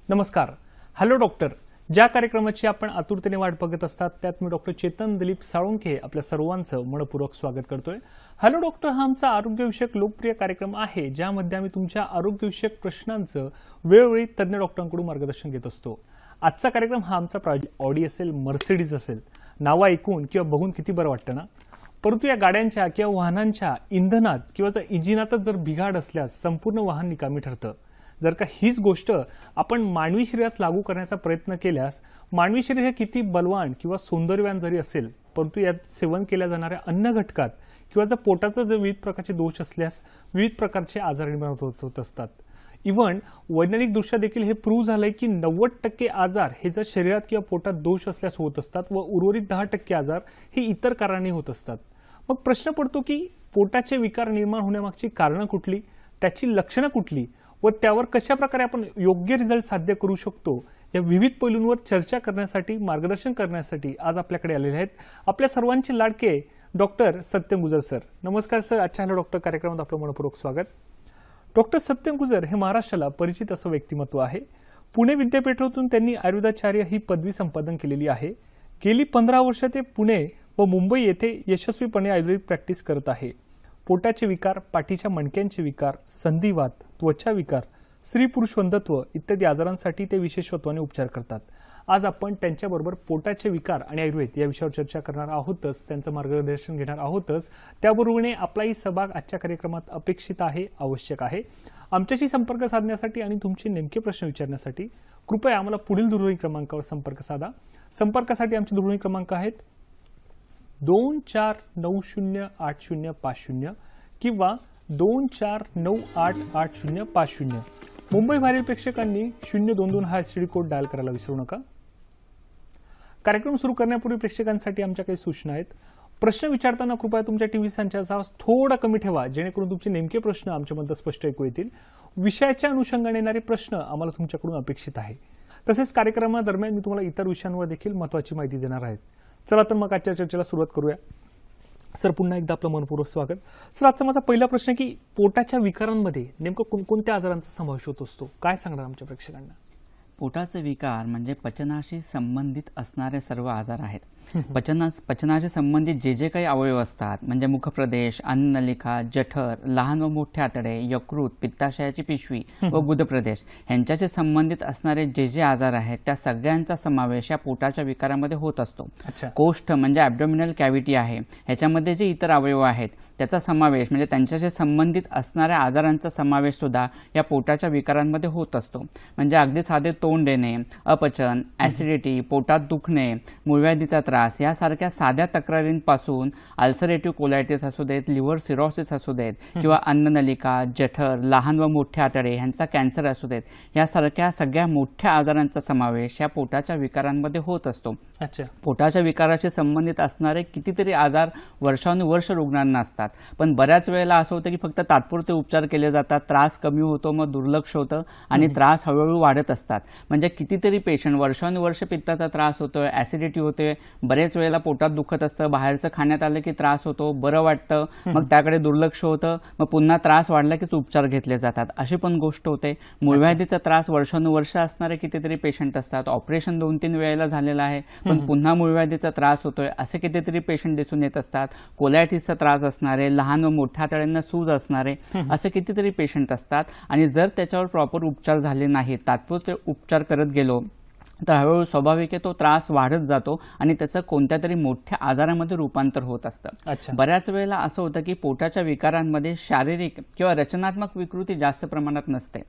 नमस्कार. Hello doctor, ज्या कार्यक्रमाची आपण आतुरतेने वाट बघत असतात त्यात मी डॉक्टर चेतन दिलीप साळुंखे आपल्या सर्वांचं मनपूर्वक स्वागत करतोय. हॅलो डॉक्टर हा आमचा आरोग्यविषयक लोकप्रिय कार्यक्रम आहे ज्यामध्ये आम्ही तुमच्या आरोग्यविषयक प्रश्नांचं वेळोवेळी तज्ज्ञ डॉक्टरांकडून मार्गदर्शन घेत असतो. आजचा कार्यक्रम हा आमचा ऑडी असेल, मर्सिडीज असेल, नावं ऐकून किंवा बघून किती बरं वाटतं ना. परंतु या गाड्यांच्या किंवा वाहनांच्या इंधनात किंवा जर इंजिनातच जर बिघाड असल्यास संपूर्ण वाहन निकामी ठरतं. जर का हीच गोष्ट आपण मानवी शरीरास लागू करण्याचा प्रयत्न केल्यास मानवी शरीर हे किती बलवान किंवा सौंदर्यवान जरी असेल परंतु यात सेवन केल्या जाणाऱ्या अन्न घटकात किंवा जर पोटाचा जर विविध प्रकारचे दोष असल्यास विविध प्रकारचे आजार निर्माण होत असतात. इव्हन वैज्ञानिकदृष्ट्या देखील हे प्रूव्ह झालंय की 90% आजार हे जर शरीरात किंवा पोटात दोष असल्यास होत असतात व उर्वरित 10% आजार हे इतर कारणांनी होत असतात. मग प्रश्न पडतो की पोटाचे विकार निर्माण होण्यामागची कारणं कुठली, त्याची लक्षणं कुठली व त्यावर कशा प्रकारे आपण योग्य रिझल्ट साध्य करू शकतो या विविध पैलूंवर चर्चा करण्यासाठी मार्गदर्शन करण्यासाठी आज आपल्याकडे आलेले आहेत आपल्या सर्वांचे लाडके डॉक्टर सत्यम गुजर सर. नमस्कार सर. आजच्या हॅलो डॉक्टर कार्यक्रमात आपलं मनपूर्वक स्वागत. डॉक्टर सत्यम गुजर हे महाराष्ट्राला परिचित असं व्यक्तिमत्व आहे. पुणे विद्यापीठातून त्यांनी आयुर्वेदाचार्य ही पदवी संपादन केलेली आहे. गेली 15 वर्ष ते पुणे व मुंबई येथे यशस्वीपणे आयुर्वेदिक प्रॅक्टिस करत आहे. पोटाचे विकार, पाठीच्या मणक्यांचे विकार, संधिवात, त्वचा विकार, स्त्री पुरुष वंध्यत्व इत्यादी आजारांसाठी ते विशेषत्वाने उपचार करतात. आज आपण त्यांच्याबरोबर पोटाचे विकार आणि आयुर्वेद या विषयावर चर्चा करणार आहोतच, त्यांचं मार्गदर्शन घेणार आहोतच. त्याबरोबरने आपलाही सहभाग आजच्या कार्यक्रमात अपेक्षित आहे, आवश्यक आहे. आमच्याशी संपर्क साधण्यासाठी आणि तुमचे नेमके प्रश्न विचारण्यासाठी कृपया आम्हाला पुढील दूरध्वनी क्रमांकावर संपर्क साधा. संपर्कासाठी आमचे दूरध्वनी क्रमांक आहेत 24908050 किंवा 24988050. मुंबई बाहेरील प्रेक्षकांनी 022 हा एसटीडी कोड डायल करायला विसरू नका. कार्यक्रम सुरू करण्यापूर्वी प्रेक्षकांसाठी आमच्या काही सूचना आहेत. प्रश्न विचारताना कृपया तुमच्या टीव्ही संचाचा आवाज थोडा कमी ठेवा जेणेकरून तुमचे नेमके प्रश्न आमच्यामध्ये स्पष्ट ऐकू येतील. विषयाच्या अनुषंगाने येणारे प्रश्न आम्हाला तुमच्याकडून अपेक्षित आहे. तसेच कार्यक्रमादरम्यान मी तुम्हाला इतर विषयांवर देखील महत्त्वाची माहिती देणार आहे. चला तर मग आजच्या चर्चेला सुरुवात करूया. सर, पुन्हा एकदा आपलं मनपूर्वक स्वागत. सर, आजचा माझा पहिला प्रश्न की पोटाच्या विकारांमध्ये नेमकं कोणकोणत्या आजारांचा समावेश होत असतो, काय सांगणार आमच्या प्रेक्षकांना? पोटाचे विकार म्हणजे पचनाशी संबंधित असणारे सर्व आजार आहेत. पचनाशी संबंधित जे जे काही अवयव असतात म्हणजे मुखप्रदेश, अन्ननलिका, जठर, लहान व मोठे आतडे, यकृत, पित्ताशयाची पिशवी व गुदप्रदेश यांच्याशी संबंधित असणारे जे जे आजार आहेत त्या सगळ्यांचा समावेश या पोटाच्या विकारामध्ये होत असतो. कोष्ठ म्हणजे ॲब्डोमिनल कॅव्हिटी आहे, ह्याच्यामध्ये जे इतर अवयव आहेत त्याचा समावेश म्हणजे त्यांच्याशी संबंधित असणाऱ्या आजारांचा समावेश सुद्धा या पोटाच्या विकारांमध्ये होत असतो. म्हणजे अगदी साधे तोंड येणे, अपचन, ॲसिडिटी, पोटात दुखणे, मूळव्याधीचा त्रास यासारख्या साध्या तक्रारींपासून अल्सरेटिव्ह कोलायटिस असू देत, लिव्हर सिरोसिस असू देत किंवा अन्ननलिका, जठर, लहान व मोठे आतडे ह्यांचा कॅन्सर असू देत, यासारख्या सगळ्या मोठ्या आजारांचा समावेश या पोटाच्या विकारांमध्ये होत असतो. पोटाच्या विकाराशी संबंधित असणारे कितीतरी आजार वर्षानुवर्ष रुग्णांना असतात, पण बऱ्याच वेळेला असं होतं की फक्त तात्पुरते उपचार केले जातात, त्रास कमी होतो, मग दुर्लक्ष होतं आणि त्रास हळूहळू वाढत असतात. म्हणजे कितीतरी पेशंट वर्षानुवर्ष पित्ताचा त्रास होतोय, ॲसिडिटी होते, बरेच वेळेला पोटात दुखत असतं, बाहेरचं खाण्यात आलं की त्रास होतो, बरं वाटतं, मग त्याकडे दुर्लक्ष होतं, मग पुन्हा त्रास वाढला कीच उपचार घेतले जातात, अशी पण गोष्ट होते. मूळव्याधीचा त्रास वर्षानुवर्ष असणारे कितीतरी पेशंट असतात, ऑपरेशन 2-3 वेळेला झालेलं आहे पण पुन्हा मूळव्याधीचा त्रास होतोय, असे कितीतरी पेशंट दिसून येत असतात. कोलायटिसचा त्रास असणारे, लहान व मोठ्या आतड्यांना सूज असणारे असे कितीतरी पेशंट असतात. आणि जर त्याच्यावर प्रॉपर उपचार झाले नाहीत, तात्पुरते उपचार करत गेलो तर हळूहळू स्वाभाविक आहे तो त्रास वाढत जातो आणि त्याचं कोणत्या तरी मोठ्या आजारामध्ये रूपांतर होत असतं. बऱ्याच वेळेला असं होतं की पोटाच्या विकारांमध्ये शारीरिक किंवा रचनात्मक विकृती जास्त प्रमाणात नसते,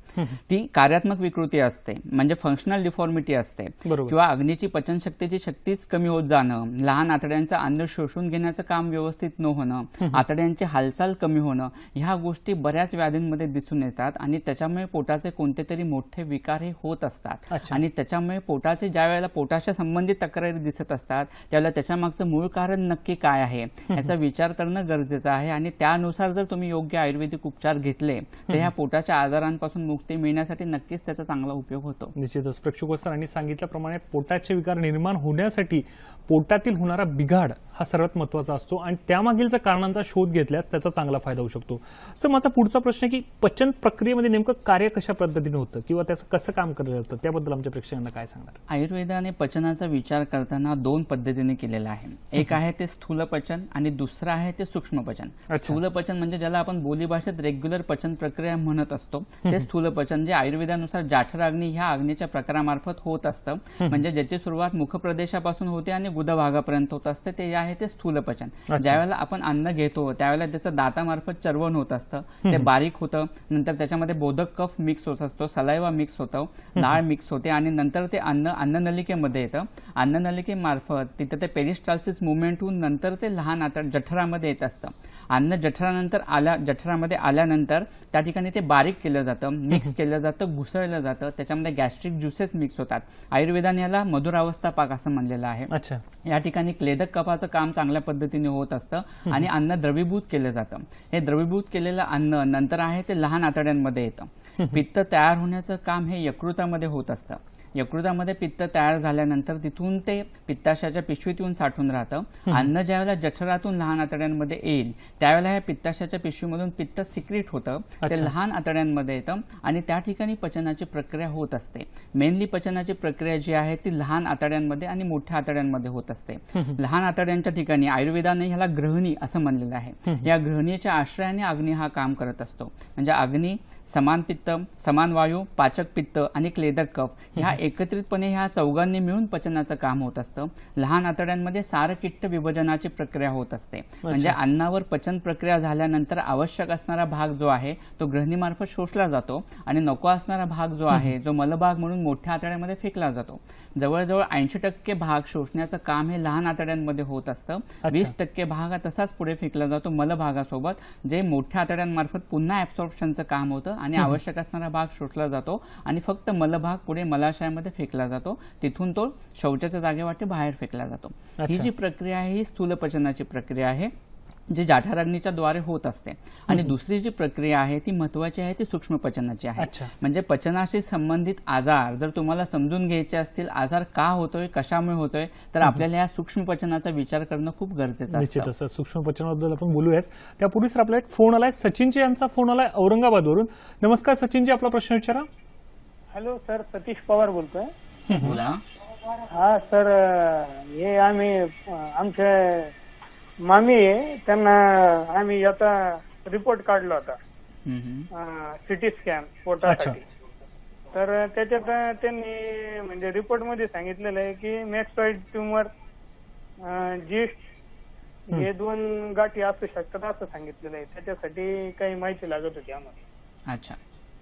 ती कार्यात्मक विकृती असते, म्हणजे फंक्शनल डिफॉर्मिटी असते किंवा अग्नीची पचनशक्तीची शक्तीच कमी होत जाणं, लहान आतड्यांचं अन्न शोषून घेण्याचं काम व्यवस्थित न होणं, आतड्यांची हालचाल कमी होणं, ह्या गोष्टी बऱ्याच व्याधींमध्ये दिसून येतात आणि त्याच्यामुळे पोटाचे कोणते तरी मोठे विकार हे होत असतात आणि त्याच्यामुळे ज्या वेळेला पोटाच्या संबंधित तक्रारी दिसत असतात त्यावेळेला त्याच्या मागचं मूळ कारण नक्की काय आहे याचा विचार करणं गरजेचं आहे आणि त्यानुसार जर तुम्ही योग्य आयुर्वेदिक उपचार घेतले तर ह्या पोटाच्या आजारांपासून मुक्ती मिळण्यासाठी नक्कीच त्याचा चांगला उपयोग होतो. निश्चितच प्रेक्षक सरांनी सांगितल्याप्रमाणे पोटाचे विकार निर्माण होण्यासाठी पोटातील होणारा बिघाड हा सर्वात महत्त्वाचा असतो आणि त्यामागीलच्या कारणांचा शोध घेतल्यास त्याचा चांगला फायदा होऊ शकतो. सर, माझा पुढचा प्रश्न आहे की पचन प्रक्रियेमध्ये नेमकं कार्य कशा पद्धतीने होतं किंवा त्याचं कसं काम करत असतं त्याबद्दल आमच्या प्रेक्षकांना काय सांगणार? आयुर्वेदाने पचनाचा विचार करताना दोन पद्धतीने केलेला आहे. एक आहे ते स्थूल पचन आणि दुसरं आहे ते सूक्ष्म पचन. स्थूल पचन म्हणजे ज्याला आपण बोलीभाषेत रेग्युलर पचन प्रक्रिया म्हणत असतो ते स्थूल पचन, जे आयुर्वेदानुसार जाठराग्नी ह्या अग्नीच्या प्रकारामार्फत होत असतं. म्हणजे ज्याची सुरुवात मुखप्रदेशापासून होते आणि गुदभागापर्यंत होत असते ते आहे ते स्थूल पचन. ज्यावेळेला आपण अन्न घेतो त्यावेळेला त्याचं दातामार्फत चर्वण होत असतं, ते बारीक होतं, नंतर त्याच्यामध्ये बोधक कफ मिक्स होत असतो, सलाइवा मिक्स होतं, लाळ मिक्स होते आणि नंतर ते अन्ननलिकेमध्ये येतं. अन्ननलिकेमार्फत तिथे ते पेरिस्टाल्सिस मुवमेंट होऊन नंतर ते लहान जठरामध्ये येत असतं. अन्न जठरामध्ये आल्यानंतर त्या ठिकाणी ते बारीक केलं जातं, मिक्स केलं जातं, घुसळलं जातं, त्याच्यामध्ये गॅस्ट्रिक ज्युसेस मिक्स होतात. आयुर्वेदाने याला मधुरावस्था पाक असं म्हणलेलं आहे. या ठिकाणी क्लेदक कफाचं काम चांगल्या पद्धतीने होत असतं आणि अन्न द्रवीभूत केलं जातं. हे द्रवीभूत केलेलं अन्न नंतर आहे ते लहान आतड्यांमध्ये येतं. पित्त तयार होण्याचं काम हे यकृतामध्ये होत असतं. यकृतामध्ये पित्त तयार झाल्यानंतर तिथून ते पित्ताशयाच्या पिशवीत येऊन साठून राहतं. अन्न ज्यावेळेला जठरातून लहान आतड्यांमध्ये येईल त्यावेळेला या पित्ताशयाच्या पिशवीमधून पित्त सिक्रीट होतं, ते लहान आतड्यांमध्ये येतं आणि त्या ठिकाणी पचनाची प्रक्रिया होत असते. मेनली पचनाची प्रक्रिया जी आहे ती लहान आतड्यांमध्ये आणि मोठ्या आतड्यांमध्ये होत असते. लहान आतड्यांच्या ठिकाणी आयुर्वेदाने ह्याला ग्रहणी असं म्हणलेलं आहे. या ग्रहणीच्या आश्रयाने अग्नी हा काम करत असतो. म्हणजे अग्नी, समान पित्त, समान वायू, पाचक पित्त आणि क्लेदक कफ ह्या एकत्रितपणे ह्या चौघांनी मिळून पचनाचं काम होत असतं. लहान आतड्यांमध्ये सारकिट्ट विभजनाची प्रक्रिया होत असते. म्हणजे अन्नावर पचन प्रक्रिया झाल्यानंतर आवश्यक असणारा भाग जो आहे तो ग्रहणीमार्फत शोषला जातो आणि नको असणारा भाग जो आहे जो मलभाग म्हणून मोठ्या आतड्यामध्ये फेकला जातो. जवळजवळ 80% भाग शोषण्याचं काम हे लहान आतड्यांमध्ये होत असतं. 20% भाग हा तसाच पुढे फेकला जातो मलभागासोबत, जे मोठ्या आतड्यांमार्फत पुन्हा ऍब्सॉर्प्शनचं काम होतं आणि आवश्यक असणारा भाग शोषला जातो आणि फक्त मलभाग पुढे मलाशयामध्ये फेकला जातो. तिथून तो शौचाच्या जागेवाटे बाहेर फेकला जातो. ही जी प्रक्रिया आहे ही स्थूल पचनाची प्रक्रिया आहे जी जाठराग्नीच्या द्वारे होत असते. आणि दुसरी जी प्रक्रिया आहे ती महत्वाची आहे ती सूक्ष्म पचनाची आहे. म्हणजे पचनाशी संबंधित आजार जर तुम्हाला समजून घ्यायचे असतील, आजार का होतोय, कशामुळे होतोय, तर आपल्याला या सूक्ष्म पचनाचा विचार करणं खूप गरजेचं असतं. सूक्ष्म पचनाबद्दल आपण बोलूयाच. त्यापूर्वी सर आपला एक फोन आलाय, सचिनजी यांचा फोन आलाय औरंगाबादवरून. नमस्कार सचिनजी, आपला प्रश्न विचारा. हॅलो सर, सतीश पवार बोलतोय. बोला. हा सर, हे आम्ही आमच्या मामी आहे, त्यांना आम्ही आता रिपोर्ट काढला होता सिटी स्कॅन पोटासाठी. तर त्याच्यात त्यांनी म्हणजे रिपोर्ट मध्ये सांगितलेलं आहे की मॅक्सॉइड ट्युमर, जिस्ट हे 2 गाठी असू शकतात असं सांगितलेलं आहे. त्याच्यासाठी काही माहिती लागत होती आम्हाला. अच्छा,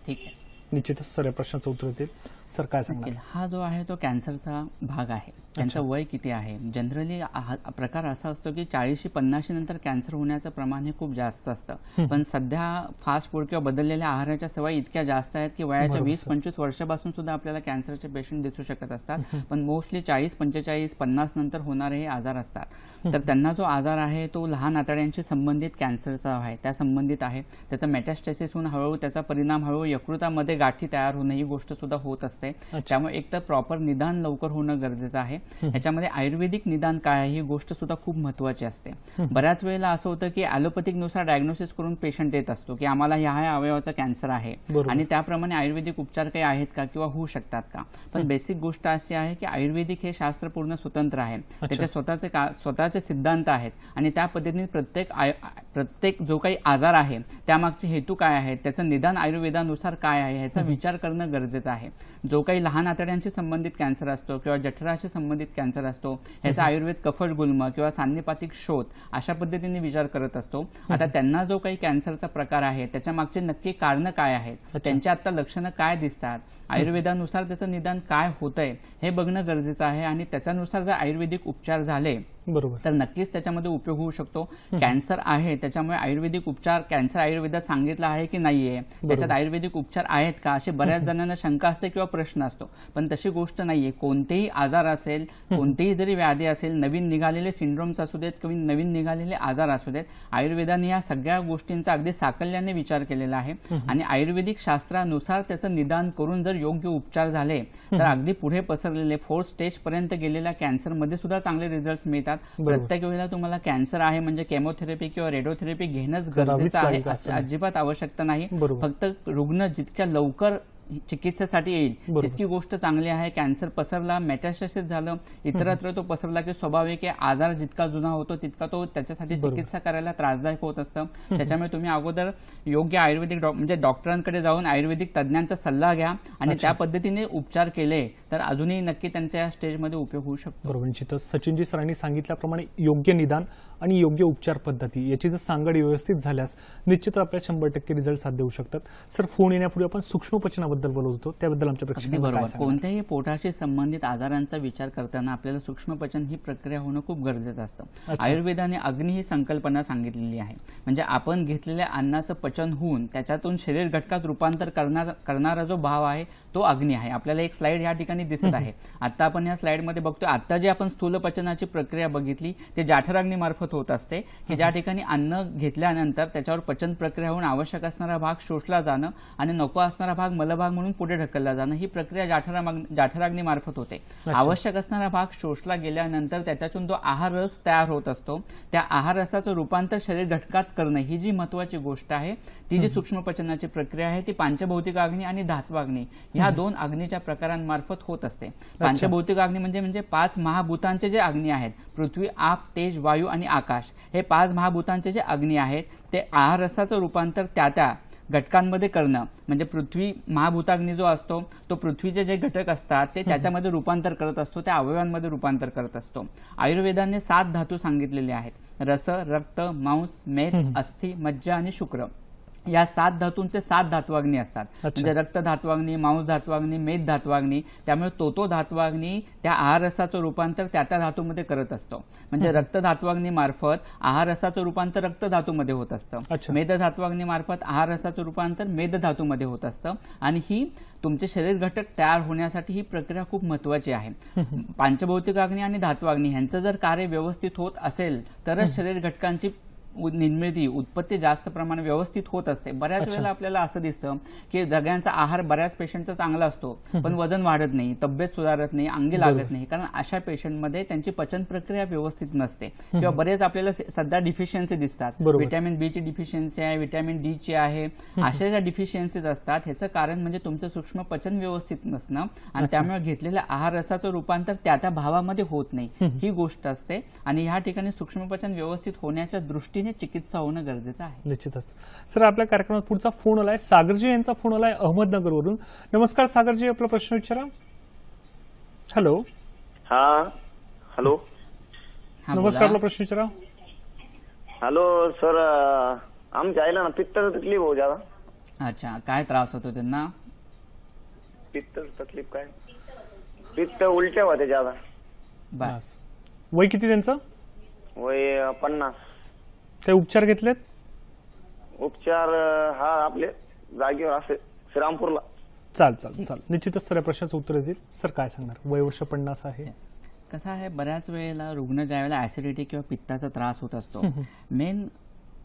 ठीक आहे. निश्चितच सर या प्रश्नाचं उत्तर देतील. सर काय सांगाल? हा जो आहे तो कॅन्सरचा भाग आहे. त्यांचं वय किती आहे? जनरली प्रकार असा असतो की 40-50 नंतर कॅन्सर होण्याचं प्रमाण हे खूप जास्त असतं. पण सध्या फास्ट फूड किंवा बदललेल्या आहाराच्या सवयी इतक्या जास्त आहेत की वयाच्या 20-25 वर्षापासून सुद्धा आपल्याला कॅन्सरचे पेशंट दिसू शकत असतात. पण मोस्टली 40-45-50 नंतर होणारे हे आजार असतात. तर त्यांना जो आजार आहे तो लहान आतड्यांशी संबंधित कॅन्सरचा आहे, त्या संबंधित आहे. त्याचा मेटास्टेसिस होऊन हळूहळू त्याचा परिणाम हळूहळू यकृतामध्ये गाठी तयार होणं ही गोष्ट सुद्धा होत असते. त्यामुळे एक तर प्रॉपर निदान लवकर होणं गरजेचं आहे. ह्याच्यामध्ये आयुर्वेदिक निदान काय आहे ही गोष्ट सुद्धा खूप महत्वाची असते. बऱ्याच वेळेला असं होतं की ॲलोपॅथिक नुसार डायग्नोसिस करून पेशंट येत असतो की आम्हाला ह्या अवयवाचा कॅन्सर आहे आणि त्याप्रमाणे आयुर्वेदिक उपचार काही आहेत का किंवा होऊ शकतात का. पण बेसिक गोष्ट अशी आहे की आयुर्वेदिक हे शास्त्र पूर्ण स्वतंत्र आहे. त्याचे स्वतःचे सिद्धांत आहेत आणि त्या पद्धतीने प्रत्येक जो काही आजार आहे त्यामागचे हेतू काय आहेत, त्याचं निदान आयुर्वेदानुसार काय आहे ह्याचा विचार करणं गरजेचं आहे. जो काही लहान आतड्यांशी संबंधित कॅन्सर असतो किंवा जठराशी संबंधित कॅन्सर असतो ह्याचा आयुर्वेद कफश गुल्म किंवा सान्निपातिक शोथ अशा पद्धतीने विचार करत असतो. आता त्यांना जो काही कॅन्सरचा प्रकार आहे त्याच्या मागचे नक्की कारण काय आहेत, त्यांच्या आता लक्षणं काय दिसतात, आयुर्वेदानुसार त्याचं निदान काय होतंय हे बघणं गरजेचं आहे. आणि त्याच्यानुसार जर आयुर्वेदिक उपचार झाले बरोबर. तर नक्कीच त्याच्यामध्ये उपयोग होऊ शकतो. कॅन्सर आहे त्याच्यामुळे आयुर्वेदिक उपचार कॅन्सर आयुर्वेदात सांगितलं आहे की नाहीये, त्याच्यात आयुर्वेदिक उपचार आहेत का, असे बऱ्याच जणांना शंका असते किंवा प्रश्न असतो. पण तशी गोष्ट नाहीये. कोणतेही आजार असेल, कोणतीही जरी व्याधी असेल, नवीन निघालेले सिंड्रोम्स असू देत किंवा नवीन निघालेले आजार असू देत, आयुर्वेदाने या सगळ्या गोष्टींचा अगदी साकल्याने विचार केलेला आहे आणि आयुर्वेदिक शास्त्रानुसार त्याचं निदान करून जर योग्य उपचार झाले तर अगदी पुढे पसरलेले 4th स्टेज पर्यंत गेलेल्या कॅन्सरमध्ये सुद्धा चांगले रिझल्ट मिळतात. प्रत्येक वेळेला तुम्हाला कॅन्सर आहे म्हणजे केमोथेरपी किंवा रेडिओथेरपी घेणंच गरजेचं आहे असं अजिबात आवश्यकता नाही. फक्त रुग्ण जितक्या लवकर चिकित्सेसाठी येईल तितकी गोष्ट चांगली आहे. कॅन्सर पसरला, मेटास्टेसिस झालं, इतरत्र तो पसरला की स्वाभाविक आहे आजार जितका जुना होतो तितका तो त्याच्यासाठी चिकित्सा करायला त्रासदायक होत असतं. त्याच्यामुळे तुम्ही अगोदर योग्य आयुर्वेदिक म्हणजे डॉक्टरांकडे जाऊन आयुर्वेदिक तज्ञांचा सल्ला घ्या आणि त्या पद्धतीने उपचार केले तर अजूनही नक्की त्यांच्या स्टेजमध्ये उपयोग होऊ शकतो. बरोबर. निश्चितच सचिनजी सरांनी सांगितल्याप्रमाणे योग्य निदान आणि योग्य उपचार पद्धती याची जर सांगड व्यवस्थित झाल्यास निश्चितच आपल्याला 100% रिझल्ट साध्य होऊ शकतात. सर, फोन येण्यापूर्वी आपण सूक्ष्मपचनाबद्दल बोलत होतो, त्याबद्दल आमच्या प्रेक्षकांना काय सांगाल? कोणत्याही पोटाशी संबंधित आजारांचा विचार करताना आपल्याला सूक्ष्मपचन ही प्रक्रिया होणं खूप गरजेचं असतं. आयुर्वेदाने अग्नी ही संकल्पना सांगितलेली आहे. म्हणजे आपण घेतलेल्या अन्नाचं पचन होऊन त्याच्यातून शरीर घटकात रूपांतर करणारा जो भाव आहे तो अग्नी आहे. आपल्याला एक स्लाइड या ठिकाणी दिसत आहे. आता आपण या स्लाइडमध्ये बघतोय, आता जे आपण स्थूल पचनाची प्रक्रिया बघितली ते जाठराग्नी मार्फत होत असते की ज्या ठिकाणी अन्न घेतल्यानंतर त्याच्यावर पचन प्रक्रिया होऊन आवश्यक असणारा भाग शोषला जाणं आणि नको असणारा भाग मलभाग म्हणून पुढे ढकलला जाणं ही प्रक्रिया जाठराग्नी मार्फत होते. आवश्यक असणारा भाग शोषला गेल्यानंतर त्याच्यातून जो आहार रस तयार होत असतो त्या आहार रसाचं रूपांतर शरीर घटकात करणं ही जी महत्वाची गोष्ट आहे ती जी सूक्ष्म पचनाची प्रक्रिया आहे ती पांचभौतिक अग्नी आणि धात्वाग्नी ह्या दोन अग्नीच्या प्रकारांमार्फत होत असते. पांचभौतिक अग्नी म्हणजे 5 महाभूतांचे जे अग्नी आहेत, पृथ्वी, आप, तेज, वायू आणि आकाश, हे 5 महाभूतांचे जे अग्नी आहेत ते आहार रसाचं रूपांतर त्या घटकांमध्ये करणं. म्हणजे पृथ्वी महाभूताग्नी जो असतो तो पृथ्वीचे जे घटक असतात ते त्याच्यामध्ये रूपांतर करत असतो, त्या अवयवांमध्ये रूपांतर करत असतो. आयुर्वेदाने 7 धातू सांगितलेले आहेत: रस, रक्त, मांस, मेद, अस्थि, मज्जा आणि शुक्र. या 7 धातूंचे 7 धात्वाग्नी असतात. म्हणजे रक्त धात्वाग्नी, मांस धात्वाग्नी, मेद धात्वाग्नी. त्यामुळे तो धात्वाग्नी त्या आहार रसाचं रूपांतर त्या धातूमध्ये करत असतो. म्हणजे रक्त धात्वाग्नी मार्फत आहार रसाचं रूपांतर रक्त धातूमध्ये होत असतं. मेद धात्वाग्नी मार्फत आहार रसाचं रूपांतर मेद धातूमध्ये होत असतं. आणि ही तुमचे शरीर घटक तयार होण्यासाठी ही प्रक्रिया खूप महत्वाची आहे. पांचभौतिक अग्नी आणि धात्वाग्नी यांचं जर कार्य व्यवस्थित होत असेल तरच शरीर घटकांची निर्मिती उत्पत्ती जास्त प्रमाणे व्यवस्थित होत असते. बऱ्याच वेळेला आपल्याला असं दिसतं की सगळ्यांचा आहार बऱ्याच पेशंटचा चांगला असतो पण वजन वाढत नाही, तब्येत सुधारत नाही, अंगी लागत नाही, कारण अशा पेशंटमध्ये त्यांची पचन प्रक्रिया व्यवस्थित नसते. किंवा बरेच आपल्याला सध्या डिफिशियन्सी दिसतात. व्हिटॅमिन बी ची डिफिशियन्सी आहे, व्हिटॅमिन डी ची आहे, अशा ज्या डिफिशियन्सीज असतात ह्याचं कारण म्हणजे तुमचं सूक्ष्म पचन व्यवस्थित नसणं आणि त्यामुळे घेतलेल्या आहार रसाचं रूपांतर त्या भावामध्ये होत नाही ही गोष्ट असते. आणि ह्या ठिकाणी सूक्ष्म पचन व्यवस्थित होण्याच्या दृष्टीने चिकित्सा होणं गरजेचं आहे. निश्चितच. सर, आपल्या कार्यक्रमात पुढचा फोन आलाय, सागरजी यांचा फोन आलाय अहमदनगरवरून. नमस्कार सागरजी, आपला प्रश्न विचारा. हॅलो. हॅलो. नमस्कार, आपला प्रश्न विचारा. हॅलो सर, आमच्या आईला ना पित्ताची तकलीफ हो ज्यादा. अच्छा, काय त्रास होतो त्यांना? पित्ताची तकलीफ काय, पित्त उलट्या होते ज्यादा. बस. वय किती त्यांचं? वय 50. काही उपचार घेतलेत? उपचार हा आपले जागेवर असे श्रीरामपूरला. चाल निश्चितच सर या प्रश्नाचं उत्तर देईल. सर, काय सांगणार? वय वर्ष 50 आहे. कसं आहे, बऱ्याच वेळेला रुग्ण ज्यावेळेला ऍसिडिटी किंवा पित्ताचा त्रास होत असतो, मेन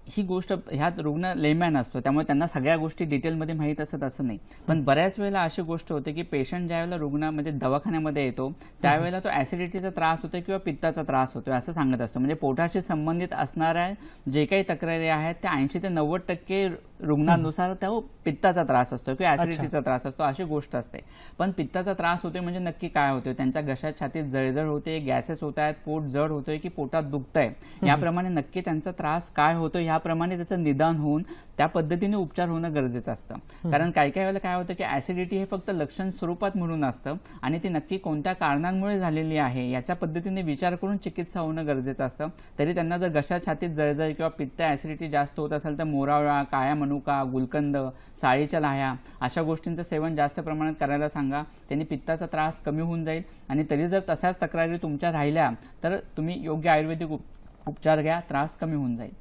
ही गोष्ट ह्यात रुग्ण लेमॅन असतो त्यामुळे त्यांना सगळ्या गोष्टी डिटेलमध्ये माहीत असत असं नाही. पण बऱ्याच वेळेला अशी गोष्ट होते की पेशंट ज्यावेळेला रुग्ण म्हणजे दवाखान्यामध्ये येतो त्यावेळेला तो ऍसिडिटीचा त्रास होतो किंवा पित्ताचा त्रास होतो असं सांगत असतो. म्हणजे पोटाशी संबंधित असणाऱ्या जे काही तक्रारी आहेत त्या 80 ते 90% रुग्णांनुसार त्या पित्ताचा त्रास असतो किंवा ऍसिडिटीचा त्रास असतो अशी गोष्ट असते. पण पित्ताचा त्रास होतोय म्हणजे नक्की काय होतोय? त्यांच्या घशात छातीत जळजळ होते, गॅसेस होत आहेत, पोट जड होतोय की पोटात दुखतंय, याप्रमाणे नक्की त्यांचा त्रास काय होतोय याप्रमाणे त्याचं निदान होऊन त्या पद्धतीने उपचार होणं गरजेचं असतं. कारण काही वेळेला काय होतं की ऍसिडिटी हे फक्त लक्षण स्वरूपात म्हणून असतं आणि ती नक्की कोणत्या कारणांमुळे झालेली आहे याच्या पद्धतीने विचार करून चिकित्सा होणं गरजेचं असतं. तरी त्यांना जर घशात छातीत जळजळ किंवा पित्त ऍसिडिटी जास्त होत असेल तर मोरावळा, काळ्या मनुका, गुलकंद, साळीच्या लाह्या अशा गोष्टींचं सेवन जास्त प्रमाणात करायला सांगा. त्यांनी पित्ताचा त्रास कमी होऊन जाईल. आणि तरी जर तशाच तक्रारी तुमच्या राहिल्या तर तुम्ही योग्य आयुर्वेदिक उपचार घ्या, त्रास कमी होऊन जाईल.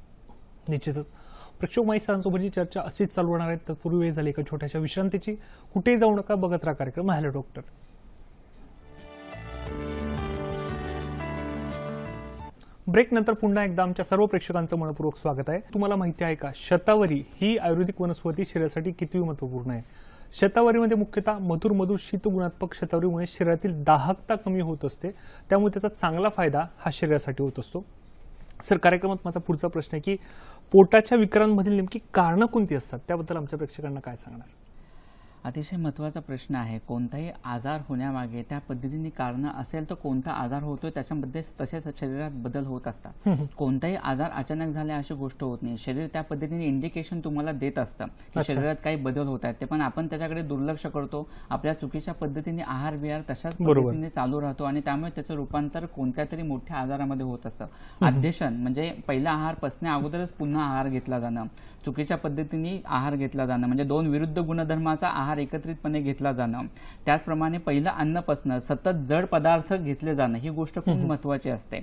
निश्चितच प्रेक्षक माहिती चर्चा अशीच चालू होणार आहे. तत्पूर्वी वेळ झाली एका छोट्याशा विश्रांतीची. कुठेही जाऊ नका, बघत राहा कार्यक्रम हॅलो डॉक्टर. ब्रेक नंतर पुन्हा एकदा आमच्या सर्व प्रेक्षकांचं मनपूर्वक स्वागत आहे. तुम्हाला माहिती आहे का, शतावरी ही आयुर्वेदिक वनस्पती शरीरासाठी किती महत्वपूर्ण आहे. शतावरीमध्ये मुख्यतः मधुर शीतगुणात्मक शतावरीमुळे शरीरातील दाहकता कमी होत असते. त्यामुळे त्याचा चांगला फायदा हा शरीरासाठी होत असतो. सर, कार्यक्रमात माझा पुढचा प्रश्न आहे की पोटाच्या विकारांमधील नेमकी कारणं कोणती असतात, त्याबद्दल आमच्या प्रेक्षकांना काय सांगणार? अतिशय महत्त्वाचा प्रश्न आहे. कोणताही आजार होण्यामागे त्या पद्धतीने कारण असेल तर कोणता आजार होतोय त्याच्यामध्ये तसेच शरीरात बदल होत असतात. कोणताही आजार अचानक झाले अशी गोष्ट होत नाही. शरीर त्या पद्धतीने इंडिकेशन तुम्हाला देत असतं की शरीरात काही बदल होत आहेत. ते पण आपण त्याच्याकडे दुर्लक्ष करतो. आपल्या चुकीच्या पद्धतीने आहार विहार तशाच पद्धतीने चालू राहतो आणि त्यामुळे त्याचं रूपांतर कोणत्या तरी मोठ्या आजारामध्ये होत असतं. अध्यशन म्हणजे पहिला आहार पचण्या अगोदरच पुन्हा आहार घेतला जाणं, चुकीच्या पद्धतीने आहार घेतला जाणं म्हणजे दोन विरुद्ध गुणधर्माचा आहार एकत्रितपणे घेतला जाणं. त्याचप्रमाणे पहिलं अन्न पचणं, सतत जड पदार्थ घेतले जाणं ही गोष्ट खूप महत्त्वाची असते.